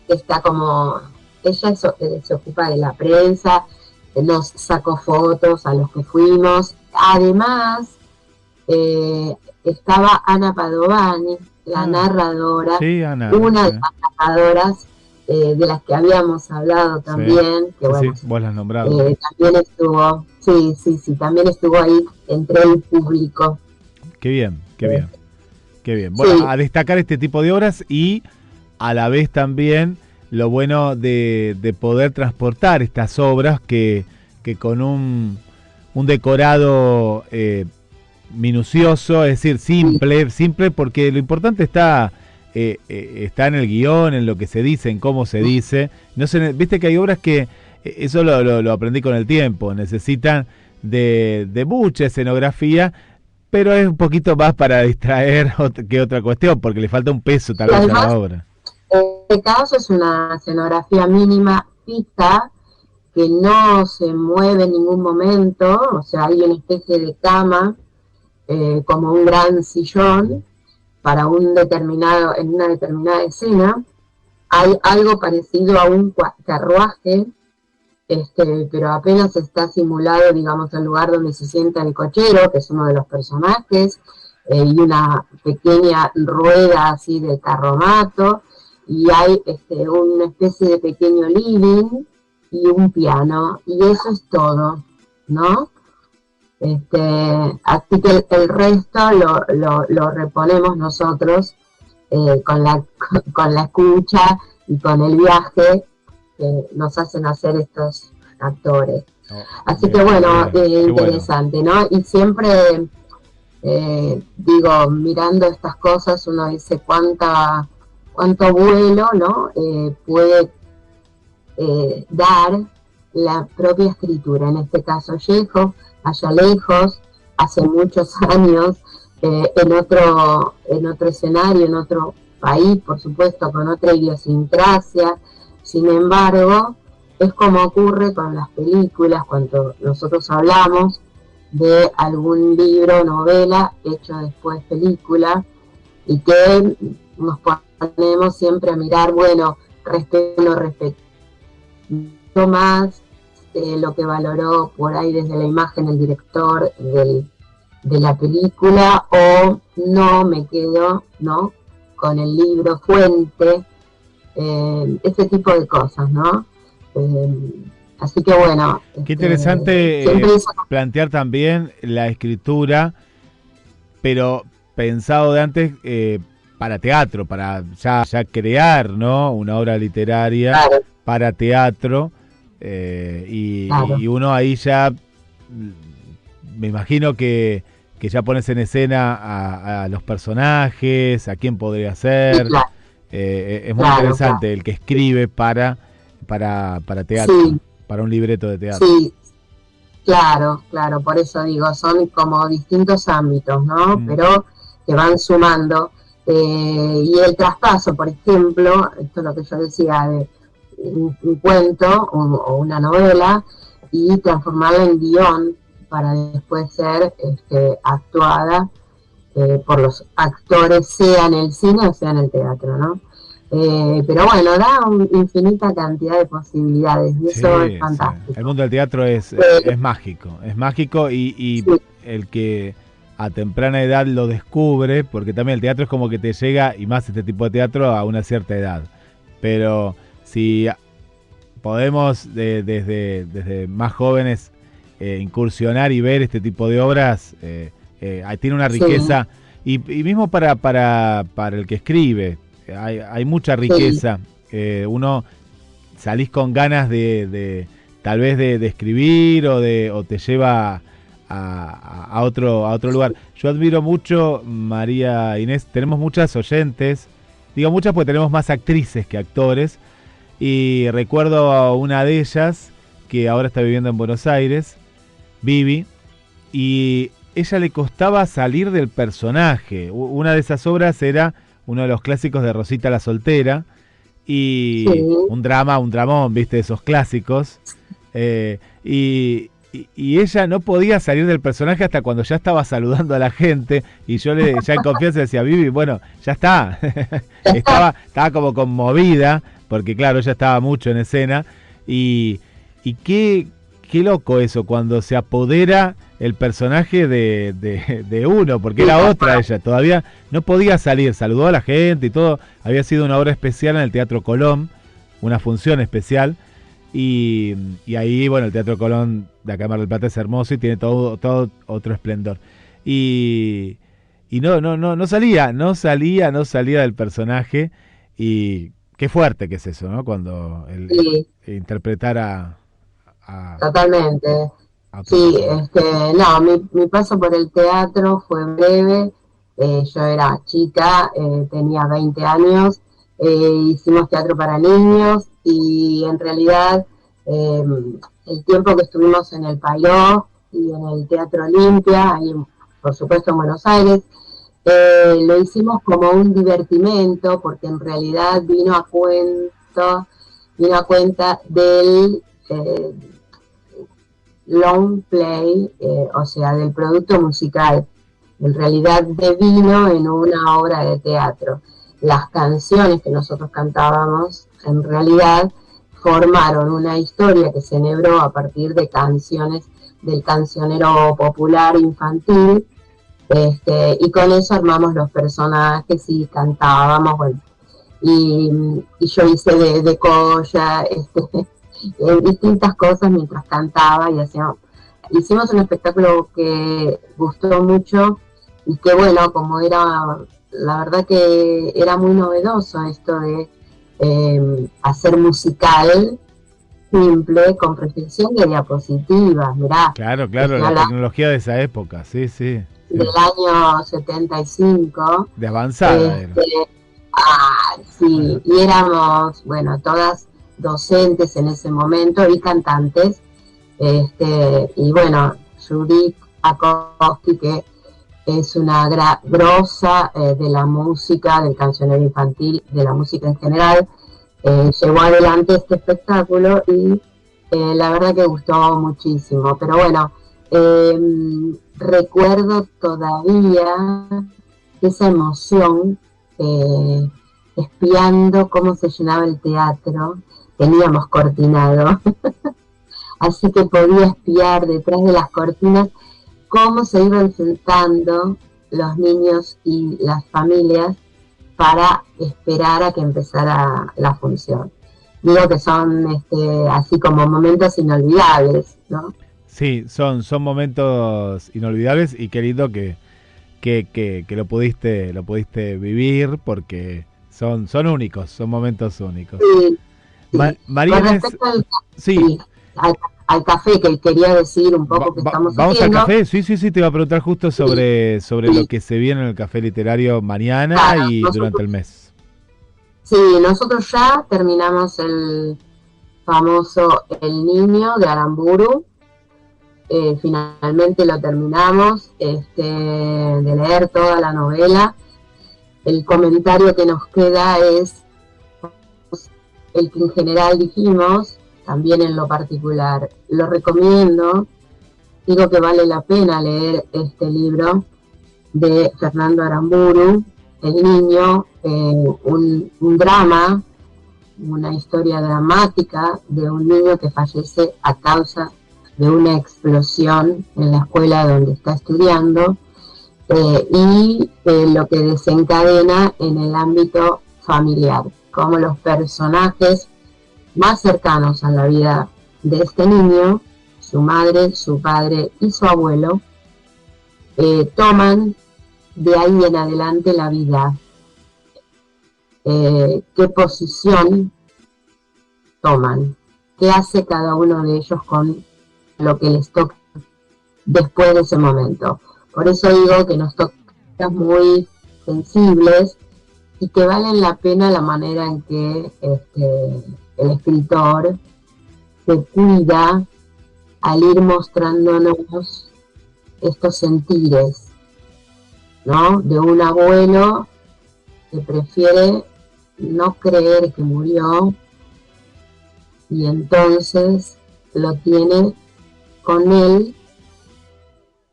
Está como, ella se ocupa de la prensa, nos sacó fotos a los que fuimos. Además, estaba Ana Padovani, la narradora, sí, Ana, una de las narradoras de las que habíamos hablado también, sí, que bueno, sí, vos las nombrabas. también estuvo, también estuvo ahí entre el público. Qué bien, qué bien. Qué bien. Bueno, sí. A destacar este tipo de obras y a la vez también lo bueno de poder transportar estas obras que con un decorado minucioso, es decir, simple porque lo importante está en el guión, en lo que se dice, en cómo se dice. Viste que hay obras que, eso lo aprendí con el tiempo, necesitan de mucha escenografía, pero es un poquito más para distraer que otra cuestión, porque le falta un peso tal vez a la obra. En este caso es una escenografía mínima, fija, que no se mueve en ningún momento, o sea, hay una especie de cama, como un gran sillón, para en una determinada escena. Hay algo parecido a un carruaje, pero apenas está simulado, digamos, el lugar donde se sienta el cochero, que es uno de los personajes, y una pequeña rueda así de carromato, y hay una especie de pequeño living y un piano, y eso es todo, ¿no? Así que el resto lo reponemos nosotros con la escucha y con el viaje que nos hacen hacer estos actores. Así que bueno, interesante, bueno, ¿no? Y siempre digo, mirando estas cosas uno dice cuánto vuelo, ¿no? Puede dar la propia escritura, en este caso Chekhov, allá lejos, hace muchos años, en otro escenario, en otro país, por supuesto, con otra idiosincrasia. Sin embargo, es como ocurre con las películas, cuando nosotros hablamos de algún libro, novela, hecho después película, y que nos ponemos siempre a mirar, bueno, respeto o no respeto. Más lo que valoró por ahí desde la imagen el director de la película, o no me quedo, ¿no?, con el libro fuente, ese tipo de cosas, ¿no? Así que bueno. Qué interesante plantear también la escritura, pero pensado de antes para teatro, para ya crear, ¿no?, una obra literaria, claro, para teatro, claro, y uno ahí ya, me imagino que ya pones en escena a los personajes, a quién podría ser. Sí, claro. Es muy interesante, claro, el que escribe para teatro, sí, para un libreto de teatro. Sí, claro, por eso digo, son como distintos ámbitos, ¿no? Pero que van sumando. Y el traspaso, por ejemplo, esto es lo que yo decía, de un cuento o una novela, y transformarla en guión para después ser actuada por los actores, sea en el cine o sea en el teatro, ¿no? Pero bueno, da infinita cantidad de posibilidades, y eso es fantástico. Sí. El mundo del teatro es mágico y sí, el que a temprana edad lo descubre, porque también el teatro es como que te llega, y más este tipo de teatro, a una cierta edad. Pero si podemos desde más jóvenes incursionar y ver este tipo de obras, tiene una riqueza, sí, y mismo para el que escribe, hay mucha riqueza. Sí. Uno salís con ganas de tal vez de escribir, o te lleva a otro lugar. Yo admiro mucho, María Inés, tenemos muchas oyentes, digo muchas porque tenemos más actrices que actores, y recuerdo a una de ellas que ahora está viviendo en Buenos Aires, Vivi, y ella le costaba salir del personaje. Una de esas obras era uno de los clásicos de Rosita la Soltera, y sí, un dramón, viste, esos clásicos, y ella no podía salir del personaje hasta cuando ya estaba saludando a la gente, y yo ya en confianza decía, Vivi, bueno, ya está. estaba como conmovida, porque claro, ella estaba mucho en escena, y qué loco eso, cuando se apodera el personaje de uno, porque era otra ella, todavía no podía salir, saludó a la gente y todo, había sido una obra especial en el Teatro Colón, una función especial, y ahí, bueno, el Teatro Colón de acá en Mar del Plata es hermoso y tiene todo otro esplendor, y no salía del personaje, y qué fuerte que es eso, ¿no? Cuando sí, interpretar a totalmente. Sí, no, mi paso por el teatro fue breve. Yo era chica, tenía 20 años, hicimos teatro para niños, y en realidad el tiempo que estuvimos en el Pailó y en el Teatro Olimpia, ahí por supuesto en Buenos Aires, lo hicimos como un divertimento, porque en realidad vino a cuenta del long play, o sea, del producto musical. En realidad devino en una obra de teatro. Las canciones que nosotros cantábamos, en realidad, formaron una historia que se enhebró a partir de canciones del cancionero popular y con eso armamos los personajes y cantábamos, bueno. y yo hice de colla, distintas cosas mientras cantaba y hicimos un espectáculo que gustó mucho y que bueno, como era, la verdad que era muy novedoso esto de hacer musical simple con proyección de diapositivas, mirá. Claro, la tecnología de esa época, sí. Del año 75. De avanzada era. Sí, y éramos, bueno, todas docentes en ese momento y cantantes, y bueno, Judith Acosti, que es una grosa de la música, del cancionero infantil, de la música en general, llevó adelante este espectáculo y la verdad que gustó muchísimo. Pero bueno, recuerdo todavía esa emoción espiando cómo se llenaba el teatro. Teníamos cortinado, así que podía espiar detrás de las cortinas cómo se iban sentando los niños y las familias para esperar a que empezara la función. Digo que son así como momentos inolvidables, ¿no? Sí, son momentos inolvidables y qué lindo que lo pudiste vivir, porque son únicos, son momentos únicos. Sí, sí. María Con Inés, respecto al, sí. al café, que quería decir un poco que estamos ¿Vamos haciendo. al café? Sí, te iba a preguntar justo sobre lo que se viene en el café literario mañana, Claro, y durante el mes. Sí, nosotros ya terminamos el famoso El Niño de Aramburu. Finalmente lo terminamos de leer toda la novela. El comentario que nos queda es el que en general dijimos, también en lo particular. Lo recomiendo, digo que vale la pena leer este libro de Fernando Aramburu, El Niño, un drama, una historia dramática de un niño que fallece a causa de una explosión en la escuela donde está estudiando, y lo que desencadena en el ámbito familiar, como los personajes más cercanos a la vida de este niño, su madre, su padre y su abuelo, toman de ahí en adelante la vida. ¿Qué posición toman? ¿Qué hace cada uno de ellos con lo que les toca después de ese momento? Por eso digo que nos tocan muy sensibles y que valen la pena la manera en que el escritor se cuida al ir mostrándonos estos sentires, ¿no? De un abuelo que prefiere no creer que murió y entonces lo tiene con él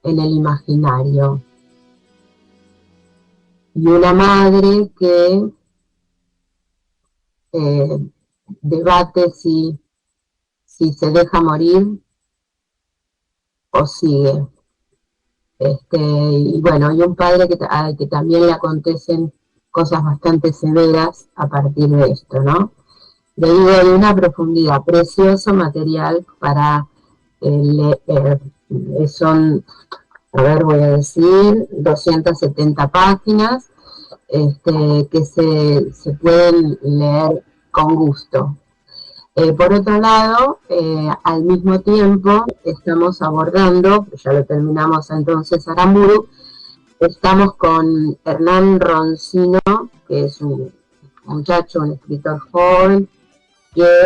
en el imaginario. Y una madre que debate si se deja morir o sigue. Y bueno, y un padre que también le acontecen cosas bastante severas a partir de esto, ¿no? Le digo, de una profundidad, precioso material para leer. Son, a ver, voy a decir, 270 páginas que se pueden leer con gusto. Por otro lado, al mismo tiempo estamos abordando, ya lo terminamos entonces Aramburu, estamos con Hernán Roncino, que es un muchacho, un escritor joven,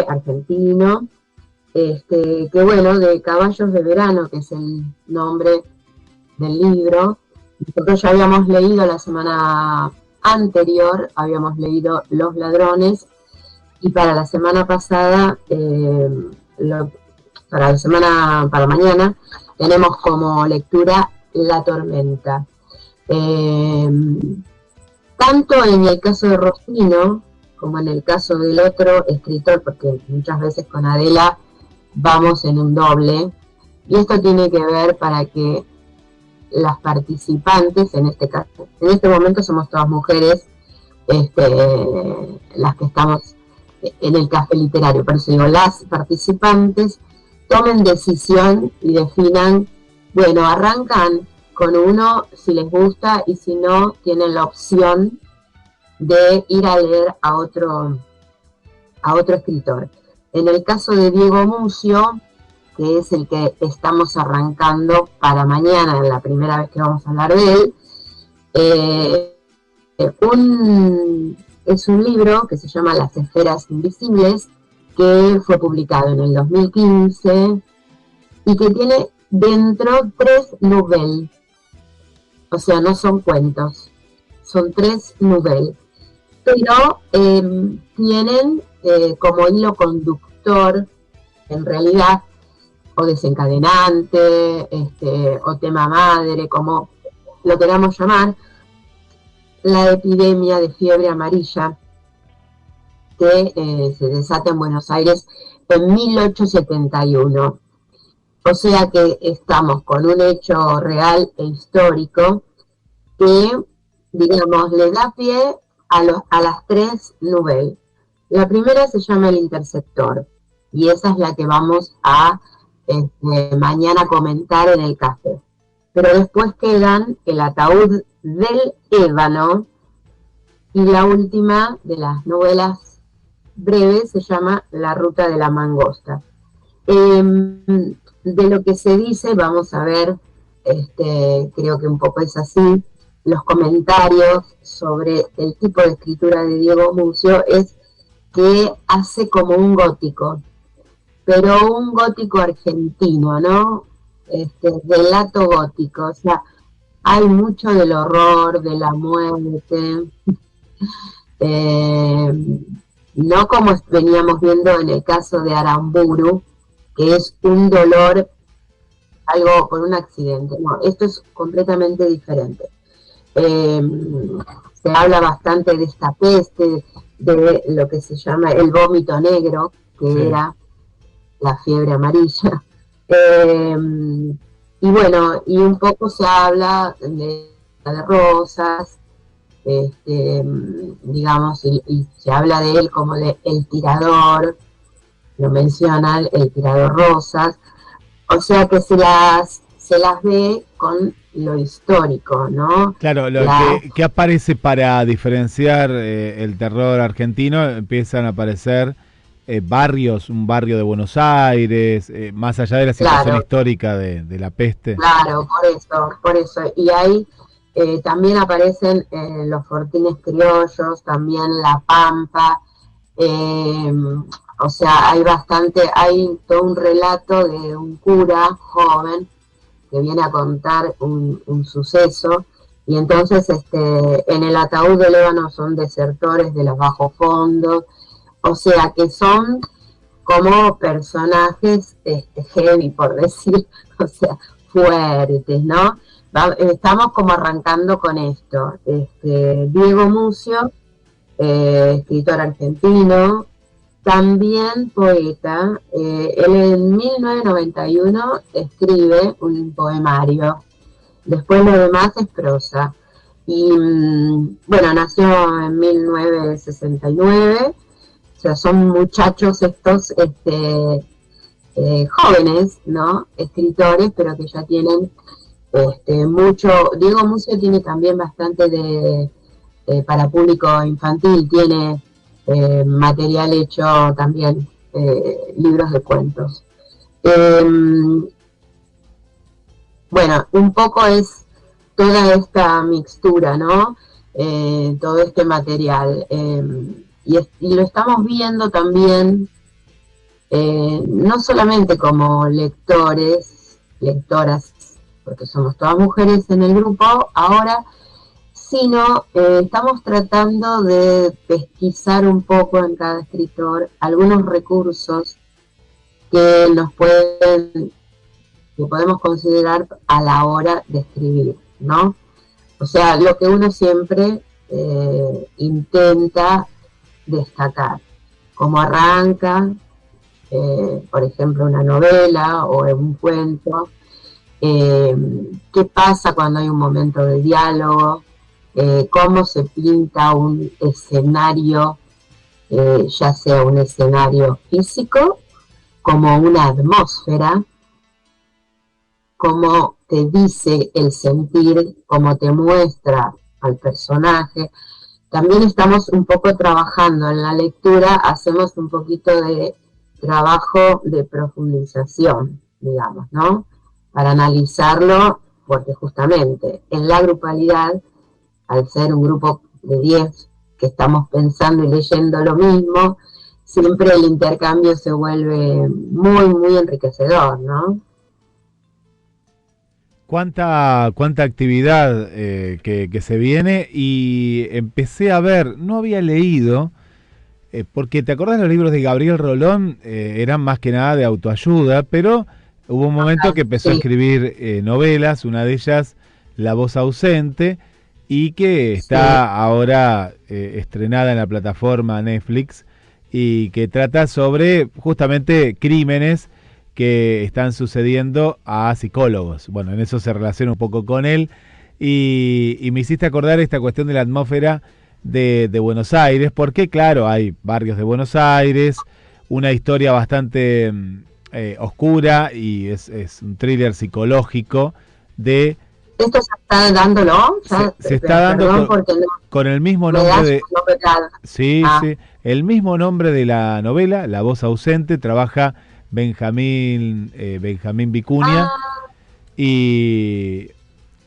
argentino, que bueno, de Caballos de Verano, que es el nombre del libro. Nosotros ya habíamos leído la semana anterior, habíamos leído Los Ladrones, y para la semana pasada, para mañana, tenemos como lectura La Tormenta. Tanto en el caso de Rosino como en el caso del otro escritor, porque muchas veces con Adela vamos en un doble, y esto tiene que ver para que las participantes, en este caso, en este momento somos todas mujeres, las que estamos en el café literario. Por eso digo, las participantes tomen decisión y definan, bueno, arrancan con uno si les gusta y si no, tienen la opción de ir a leer a otro escritor. En el caso de Diego Mucio, que es el que estamos arrancando para mañana, la primera vez que vamos a hablar de él, es un libro que se llama Las esferas invisibles, que fue publicado en el 2015 y que tiene dentro 3 novelas. O sea, no son cuentos, son 3 novelas. Pero tienen como hilo conductor, en realidad, o desencadenante, o tema madre, como lo queramos llamar, la epidemia de fiebre amarilla que se desata en Buenos Aires en 1871. O sea que estamos con un hecho real e histórico que, digamos, le da pie a las 3 novelas. La primera se llama El Interceptor, y esa es la que vamos a mañana comentar en el café. Pero después quedan El Ataúd del Ébano, y la última de las novelas breves se llama La Ruta de la Mangosta. De lo que se dice, vamos a ver, creo que un poco es así, los comentarios sobre el tipo de escritura de Diego Mucio es que hace como un gótico, pero un gótico argentino, ¿no? Relato gótico, o sea, hay mucho del horror, de la muerte, no como veníamos viendo en el caso de Aramburu, que es un dolor, algo por un accidente. No, esto es completamente diferente. Se habla bastante de esta peste, de lo que se llama el vómito negro, que sí, era la fiebre amarilla. Y bueno, y un poco se habla de Rosas, digamos, y se habla de él como de el tirador, lo mencionan, el tirador Rosas, o sea que se las ve con lo histórico, ¿no? Claro, que aparece para diferenciar el terror argentino, empiezan a aparecer barrios, un barrio de Buenos Aires, más allá de la situación, claro, histórica de la peste. Claro, por eso. Y ahí también aparecen los fortines criollos, también La Pampa, o sea, hay todo un relato de un cura joven que viene a contar un suceso, y entonces en El Ataúd del Ébano son desertores de los bajos fondos, o sea que son como personajes heavy, por decir, o sea, fuertes, ¿no? Estamos como arrancando con esto. Diego Mucio, escritor argentino, también poeta. Él en 1991 escribe un poemario. Después lo demás es prosa. Y bueno, nació en 1969. O sea, son muchachos estos jóvenes, ¿no? Escritores, pero que ya tienen mucho. Diego Mucio tiene también bastante para público infantil, tiene material hecho también, libros de cuentos. Bueno, un poco es toda esta mixtura, ¿no? Todo este material. Y lo estamos viendo también, no solamente como lectoras, porque somos todas mujeres en el grupo ahora, sino estamos tratando de pesquisar un poco en cada escritor algunos recursos que que podemos considerar a la hora de escribir, ¿no? O sea, lo que uno siempre intenta destacar, cómo arranca, por ejemplo, una novela o un cuento, qué pasa cuando hay un momento de diálogo, cómo se pinta un escenario, ya sea un escenario físico, como una atmósfera, cómo te dice el sentir, cómo te muestra al personaje. También estamos un poco trabajando en la lectura, hacemos un poquito de trabajo de profundización, digamos, ¿no? Para analizarlo, porque justamente en la grupalidad, al ser un grupo de 10 que estamos pensando y leyendo lo mismo, siempre el intercambio se vuelve muy, muy enriquecedor, ¿no? Cuánta actividad que se viene, y empecé a ver, no había leído, porque te acordás los libros de Gabriel Rolón, eran más que nada de autoayuda, pero hubo un momento que empezó a Sí, escribir novelas, una de ellas La voz ausente, y que sí. está ahora estrenada en la plataforma Netflix, y que trata sobre justamente crímenes que están sucediendo a psicólogos. Bueno, en eso se relaciona un poco con él, y me hiciste acordar esta cuestión de la atmósfera de Buenos Aires, porque claro, hay barrios de Buenos Aires, una historia bastante oscura, y es un thriller psicológico de... Esto se está dándolo, ya, Se está dando perdón porque no con el mismo me nombre das de... un nombre claro. Sí, Ah, sí, el mismo nombre de la novela, La voz ausente, trabaja Benjamín Vicuña, ah, y,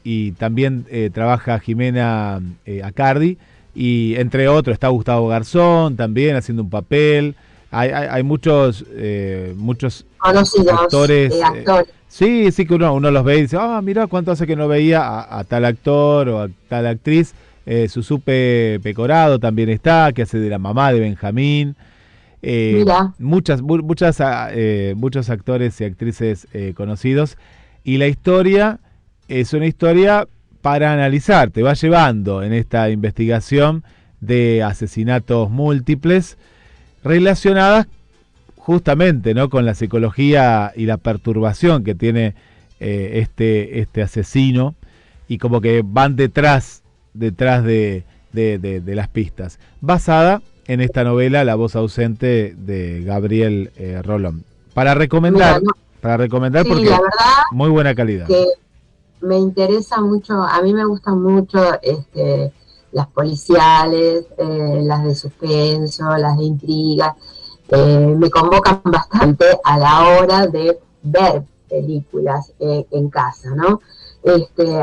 y también trabaja Jimena Acardi, y entre otros está Gustavo Garzón también haciendo un papel. Hay muchos conocidos actores. actores. Sí, sí, que uno los ve y dice, ah, mira cuánto hace que no veía a tal actor o a tal actriz. Susupe Pecorado también está, que hace de la mamá de Benjamín. Mira, Muchos actores y actrices conocidos. Y la historia es una historia para analizar, te va llevando en esta investigación de asesinatos múltiples relacionadas justamente, ¿no?, con la psicología y la perturbación que tiene este asesino, y como que van detrás de las pistas, basada en esta novela La voz ausente de Gabriel Rolón. Para mira, recomendar, no, sí, porque la verdad muy buena calidad. que me interesa mucho, a mí me gustan mucho las policiales, las de suspenso, las de intriga, me convocan bastante a la hora de ver películas en casa, ¿no?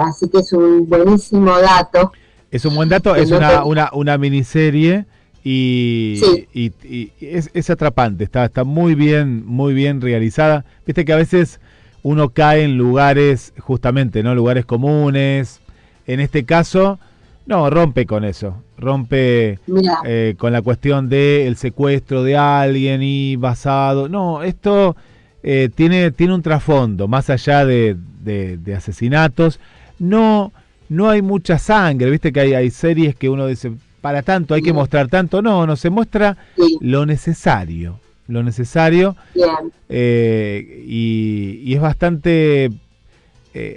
Así que es un buenísimo dato Es un buen dato, que es no tenía. una miniserie, Sí, y es atrapante, está muy bien realizada. Viste que a veces uno cae en lugares, justamente, ¿no? Lugares comunes. En este caso, no, rompe con eso. Rompe mira, con la cuestión del secuestro de alguien y basado. No, esto tiene un trasfondo, más allá de asesinatos. No, no hay mucha sangre, viste que hay series que uno dice, para tanto hay que bien, mostrar tanto. No, no se muestra sí, lo necesario. Lo necesario, bien, y es bastante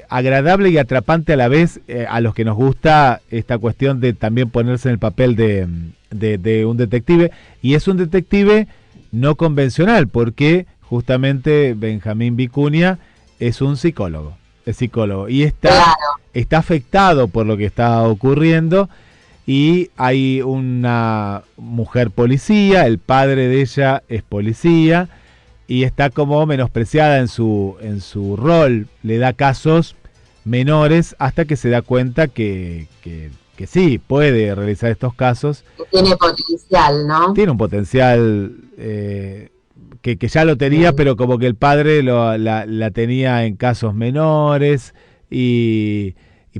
agradable y atrapante a la vez, a los que nos gusta esta cuestión de también ponerse en el papel de un detective. Y es un detective no convencional, porque justamente Benjamín Vicuña es un psicólogo. Es psicólogo y claro, está afectado por lo que está ocurriendo. Y hay una mujer policía, el padre de ella es policía, y está como menospreciada en su rol, le da casos menores hasta que se da cuenta que sí puede realizar estos casos. que tiene potencial, ¿no? Tiene un potencial que ya lo tenía, Bien, pero como que el padre la tenía en casos menores, y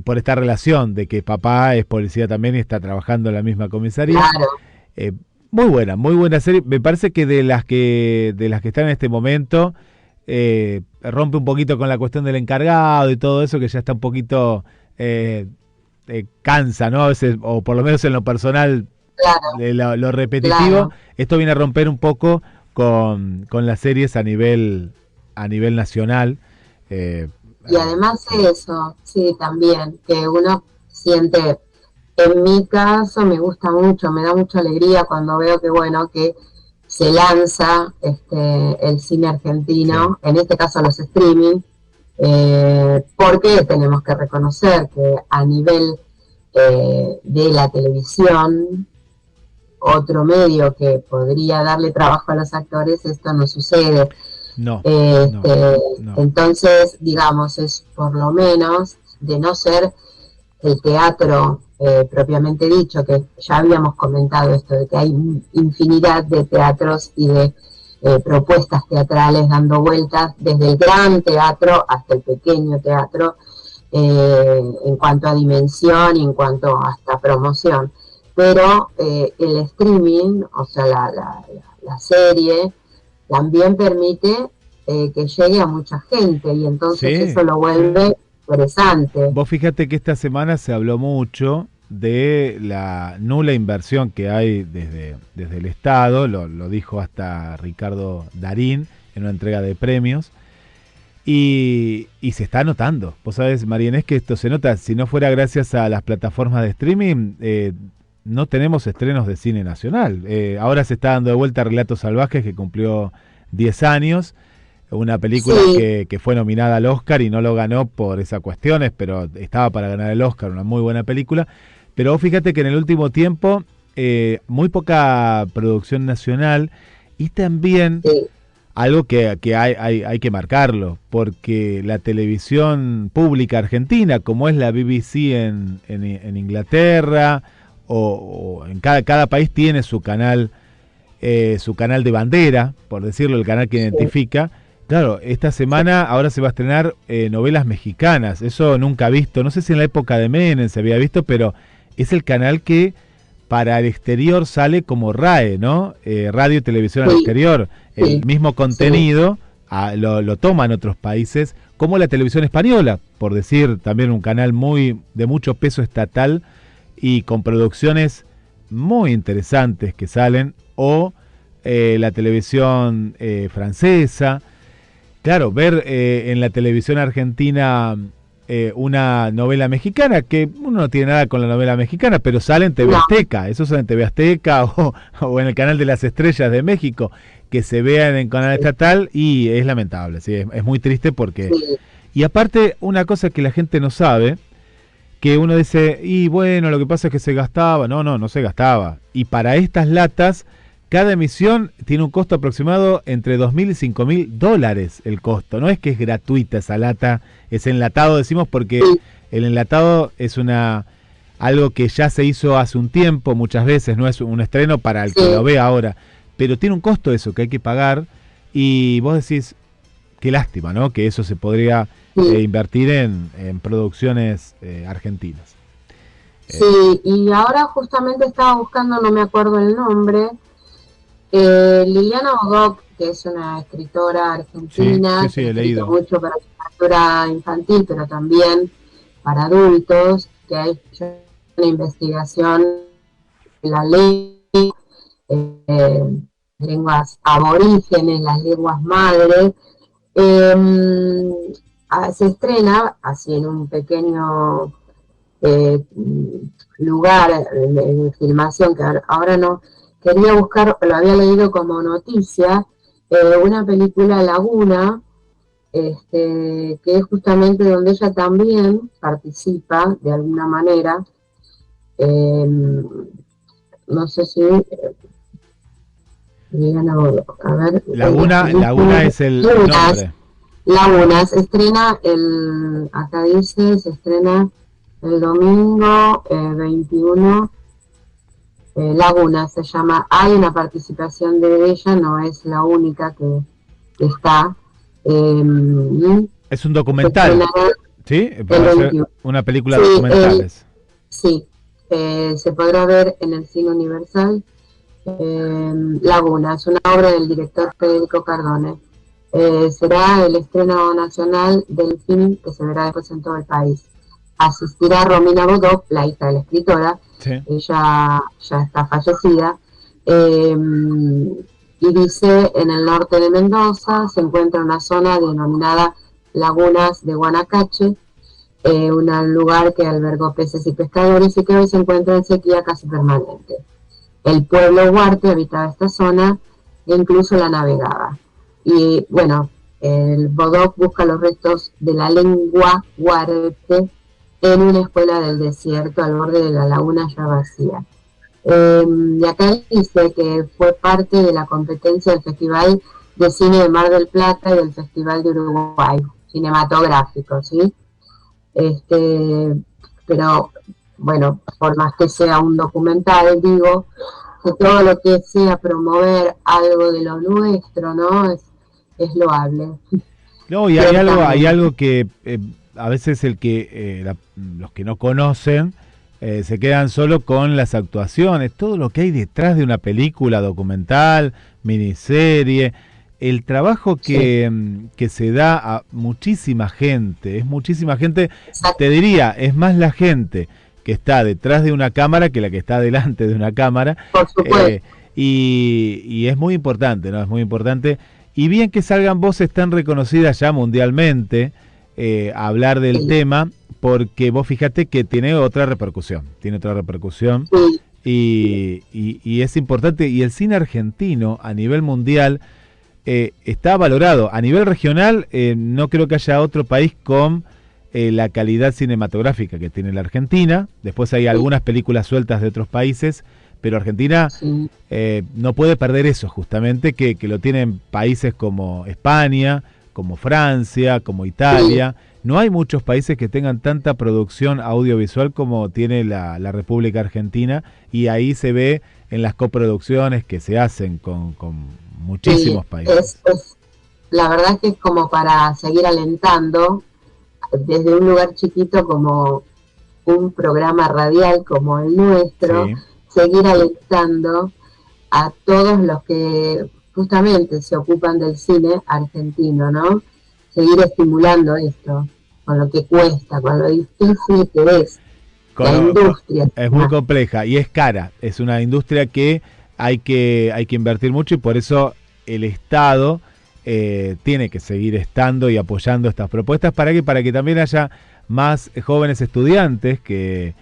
por esta relación de que papá es policía también y está trabajando en la misma comisaría. claro. Eh, muy buena serie. Me parece que de las que están en este momento, rompe un poquito con la cuestión del encargado y todo eso, que ya está un poquito cansa, ¿no? A veces, o por lo menos en lo personal, Claro, de lo repetitivo. claro. Esto viene a romper un poco con las series a nivel nacional. Eh, Y además sí. eso, sí, también, que uno siente En mi caso me gusta mucho, me da mucha alegría cuando veo que, bueno, que se lanza el cine argentino, en este caso los streaming, porque tenemos que reconocer que a nivel de la televisión, otro medio que podría darle trabajo a los actores, esto no sucede. No, no. Entonces, digamos, es por lo menos de no ser el teatro propiamente dicho, que ya habíamos comentado esto, de que hay infinidad de teatros y de propuestas teatrales dando vueltas desde el gran teatro hasta el pequeño teatro, en cuanto a dimensión y en cuanto hasta promoción. Pero el streaming, o sea, la serie, también permite que llegue a mucha gente y entonces eso lo vuelve interesante. Vos fíjate que esta semana se habló mucho de la nula inversión que hay desde el Estado, lo dijo hasta Ricardo Darín en una entrega de premios, y se está notando. Vos sabés, María Inés, que esto se nota. Si no fuera gracias a las plataformas de streaming, no tenemos estrenos de cine nacional. Ahora se está dando de vuelta Relatos Salvajes, que cumplió 10 años, una película que fue nominada al Oscar y no lo ganó por esas cuestiones, pero estaba para ganar el Oscar, una muy buena película. Pero fíjate que en el último tiempo muy poca producción nacional, y también algo que hay que marcarlo, porque la televisión pública argentina, como es la BBC en Inglaterra, o en cada país tiene su canal de bandera, por decirlo, el canal que identifica. Claro, esta semana ahora se va a estrenar novelas mexicanas, eso nunca visto, no sé si en la época de Menem se había visto, pero es el canal que para el exterior sale como RAE, ¿no? Radio y Televisión al Exterior, el mismo contenido lo toman otros países, como la televisión española, por decir, también un canal de mucho peso estatal y con producciones muy interesantes que salen, o la televisión francesa. Claro, ver en la televisión argentina una novela mexicana, que uno no tiene nada con la novela mexicana, pero sale en TV Azteca, eso sale en TV Azteca o en el canal de las estrellas de México, que se vea en el canal estatal, y es lamentable, ¿sí? Es muy triste porque... Y aparte, una cosa que la gente no sabe, que uno dice, y bueno, lo que pasa es que se gastaba. No se gastaba. Y para estas latas, cada emisión tiene un costo aproximado entre $2.000 y $5.000 el costo. No es que es gratuita esa lata, es enlatado, decimos, porque el enlatado es algo que ya se hizo hace un tiempo, muchas veces, no es un estreno para el que lo ve ahora, pero tiene un costo eso que hay que pagar, y vos decís, qué lástima, ¿no? Que eso se podría invertir en producciones argentinas. Sí, y ahora justamente estaba buscando, no me acuerdo el nombre, Liliana Bodoc, que es una escritora argentina, sí, he leído mucho para literatura infantil, pero también para adultos, que ha hecho una investigación en la ley, lenguas aborígenes, las lenguas madres. Se estrena así en un pequeño lugar de filmación, que ahora no quería buscar, lo había leído como noticia, una película Laguna, que es justamente donde ella también participa de alguna manera. No sé si a ver, Laguna es el nombre. Laguna se estrena acá dice, se estrena el domingo 21. Laguna se llama. Hay una participación de ella, no es la única que está. Es un documental, ¿sí? Para hacer una película de documentales. Sí, se podrá ver en el Cine Universal. Laguna es una obra del director Federico Cardone. Será el estreno nacional del film, que se verá después en todo el país. Asistirá Romina Bodoc, la hija de la escritora. Ella ya está fallecida. Y dice, en el norte de Mendoza se encuentra una zona denominada Lagunas de Guanacache, un lugar que albergó peces y pescadores y que hoy se encuentra en sequía casi permanente. El pueblo huarte habitaba esta zona e incluso la navegaba. Y bueno, el Bodoc busca los restos de la lengua huarte en una escuela del desierto al borde de la laguna ya vacía. Y acá dice que fue parte de la competencia del Festival de Cine de Mar del Plata y del Festival de Uruguay, cinematográfico, ¿sí? Pero bueno, por más que sea un documental, digo, que todo lo que sea promover algo de lo nuestro, ¿no? Es loable. No, y hay algo que a veces los que no conocen se quedan solo con las actuaciones, todo lo que hay detrás de una película documental, miniserie, el trabajo que se da a muchísima gente, es muchísima gente, te diría, es más la gente que está detrás de una cámara que la que está delante de una cámara. Por supuesto. Y es muy importante, ¿no? Es muy importante. Y bien que salgan voces tan reconocidas ya mundialmente a hablar del tema, porque vos fíjate que tiene otra repercusión. Sí. Y es importante. Y el cine argentino a nivel mundial está valorado. A nivel regional no creo que haya otro país con la calidad cinematográfica que tiene la Argentina. Después hay algunas películas sueltas de otros países, pero Argentina no puede perder eso, justamente, que lo tienen países como España, como Francia, como Italia. No hay muchos países que tengan tanta producción audiovisual como tiene la República Argentina, y ahí se ve en las coproducciones que se hacen con muchísimos países. La verdad es que es como para seguir alentando desde un lugar chiquito como un programa radial como el nuestro, seguir alentando a todos los que justamente se ocupan del cine argentino, ¿no? Seguir estimulando esto, con lo que cuesta, con lo difícil que es la industria. Es muy compleja y es cara, es una industria que hay que invertir mucho, y por eso el Estado tiene que seguir estando y apoyando estas propuestas para que también haya más jóvenes estudiantes que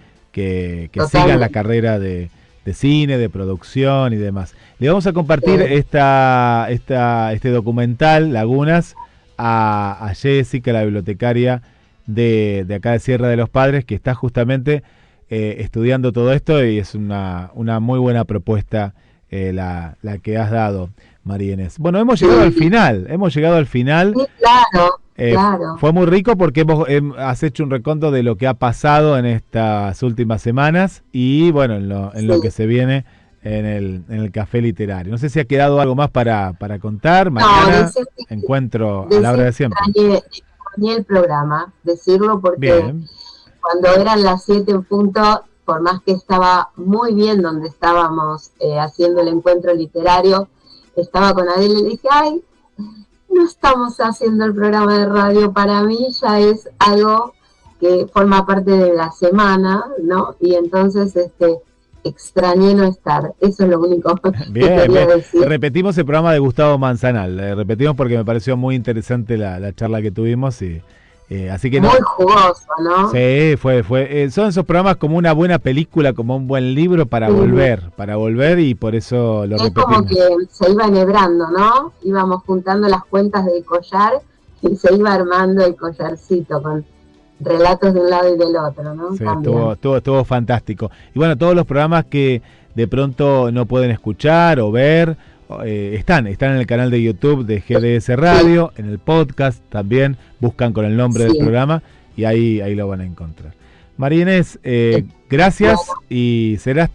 sigan la carrera de cine, de producción y demás. Le vamos a compartir este documental, Lagunas, a Jessica, la bibliotecaria de acá de Sierra de los Padres, que está justamente estudiando todo esto, y es una muy buena propuesta la que has dado, María Inés. Bueno, hemos llegado al final. Sí, claro. Fue muy rico porque has hecho un recuento de lo que ha pasado en estas últimas semanas y bueno, en lo que se viene en el café literario. No sé si ha quedado algo más para contar. Mañana encuentro a la hora de siempre. Extrañé el programa, decirlo, porque cuando eran las 7 en punto, por más que estaba muy bien donde estábamos haciendo el encuentro literario, estaba con Adel y le dije, ay, no estamos haciendo el programa de radio, para mí ya es algo que forma parte de la semana, ¿no? Y entonces extrañé no estar, eso es lo único que quería decir. Repetimos el programa de Gustavo Manzanal, repetimos porque me pareció muy interesante la charla que tuvimos, y así que muy jugoso, ¿no? Sí, fue son esos programas como una buena película, como un buen libro para volver, y por eso lo repetimos. Es como que se iba enhebrando, ¿no? Íbamos juntando las cuentas del collar y se iba armando el collarcito con relatos de un lado y del otro, ¿no? Sí, estuvo fantástico. Y bueno, todos los programas que de pronto no pueden escuchar o ver, están en el canal de YouTube de GDS Radio, en el podcast también, buscan con el nombre del programa y ahí lo van a encontrar. María Inés, gracias, y será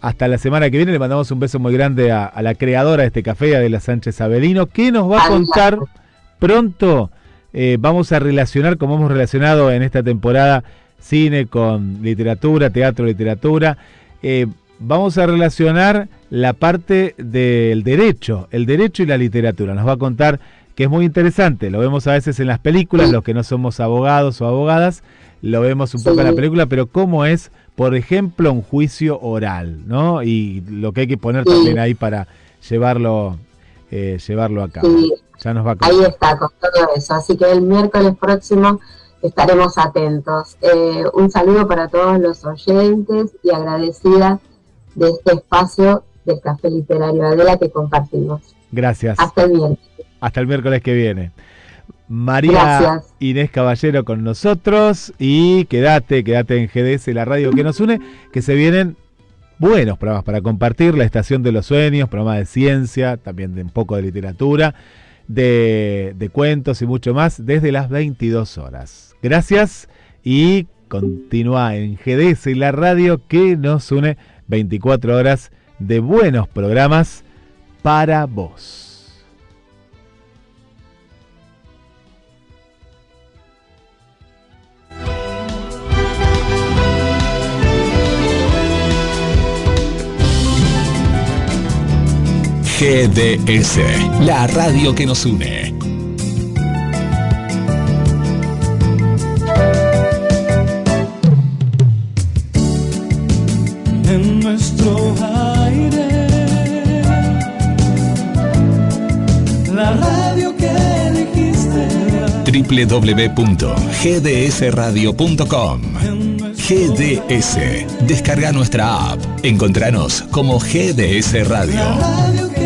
hasta la semana que viene. Le mandamos un beso muy grande a la creadora de este café, Adela Sánchez Avelino, que nos va a contar pronto. Vamos a relacionar, como hemos relacionado en esta temporada, cine con literatura, teatro, literatura. Vamos a relacionar la parte del derecho, el derecho y la literatura. Nos va a contar, que es muy interesante, lo vemos a veces en las películas, los que no somos abogados o abogadas, lo vemos un poco en la película, pero cómo es, por ejemplo, un juicio oral, ¿no? Y lo que hay que poner también ahí para llevarlo a cabo. Ya nos va a contar. Ahí está, con todo eso. Así que el miércoles próximo estaremos atentos. Un saludo para todos los oyentes y agradecida de este espacio del Café Literario Adela que compartimos. Gracias. Hasta el miércoles. Hasta el miércoles que viene. María Gracias. Inés Caballero con nosotros y quédate en GDS, la radio que nos une, que se vienen buenos programas para compartir, la Estación de los Sueños, programa de ciencia, también de un poco de literatura, de cuentos y mucho más desde las 22 horas. Gracias y continúa en GDS, la radio que nos une, 24 horas de buenos programas para vos. GDS, la radio que nos une. En nuestro aire, la radio que elegiste. www.gdsradio.com. GDS. Descarga nuestra app. Encontranos como GDS Radio.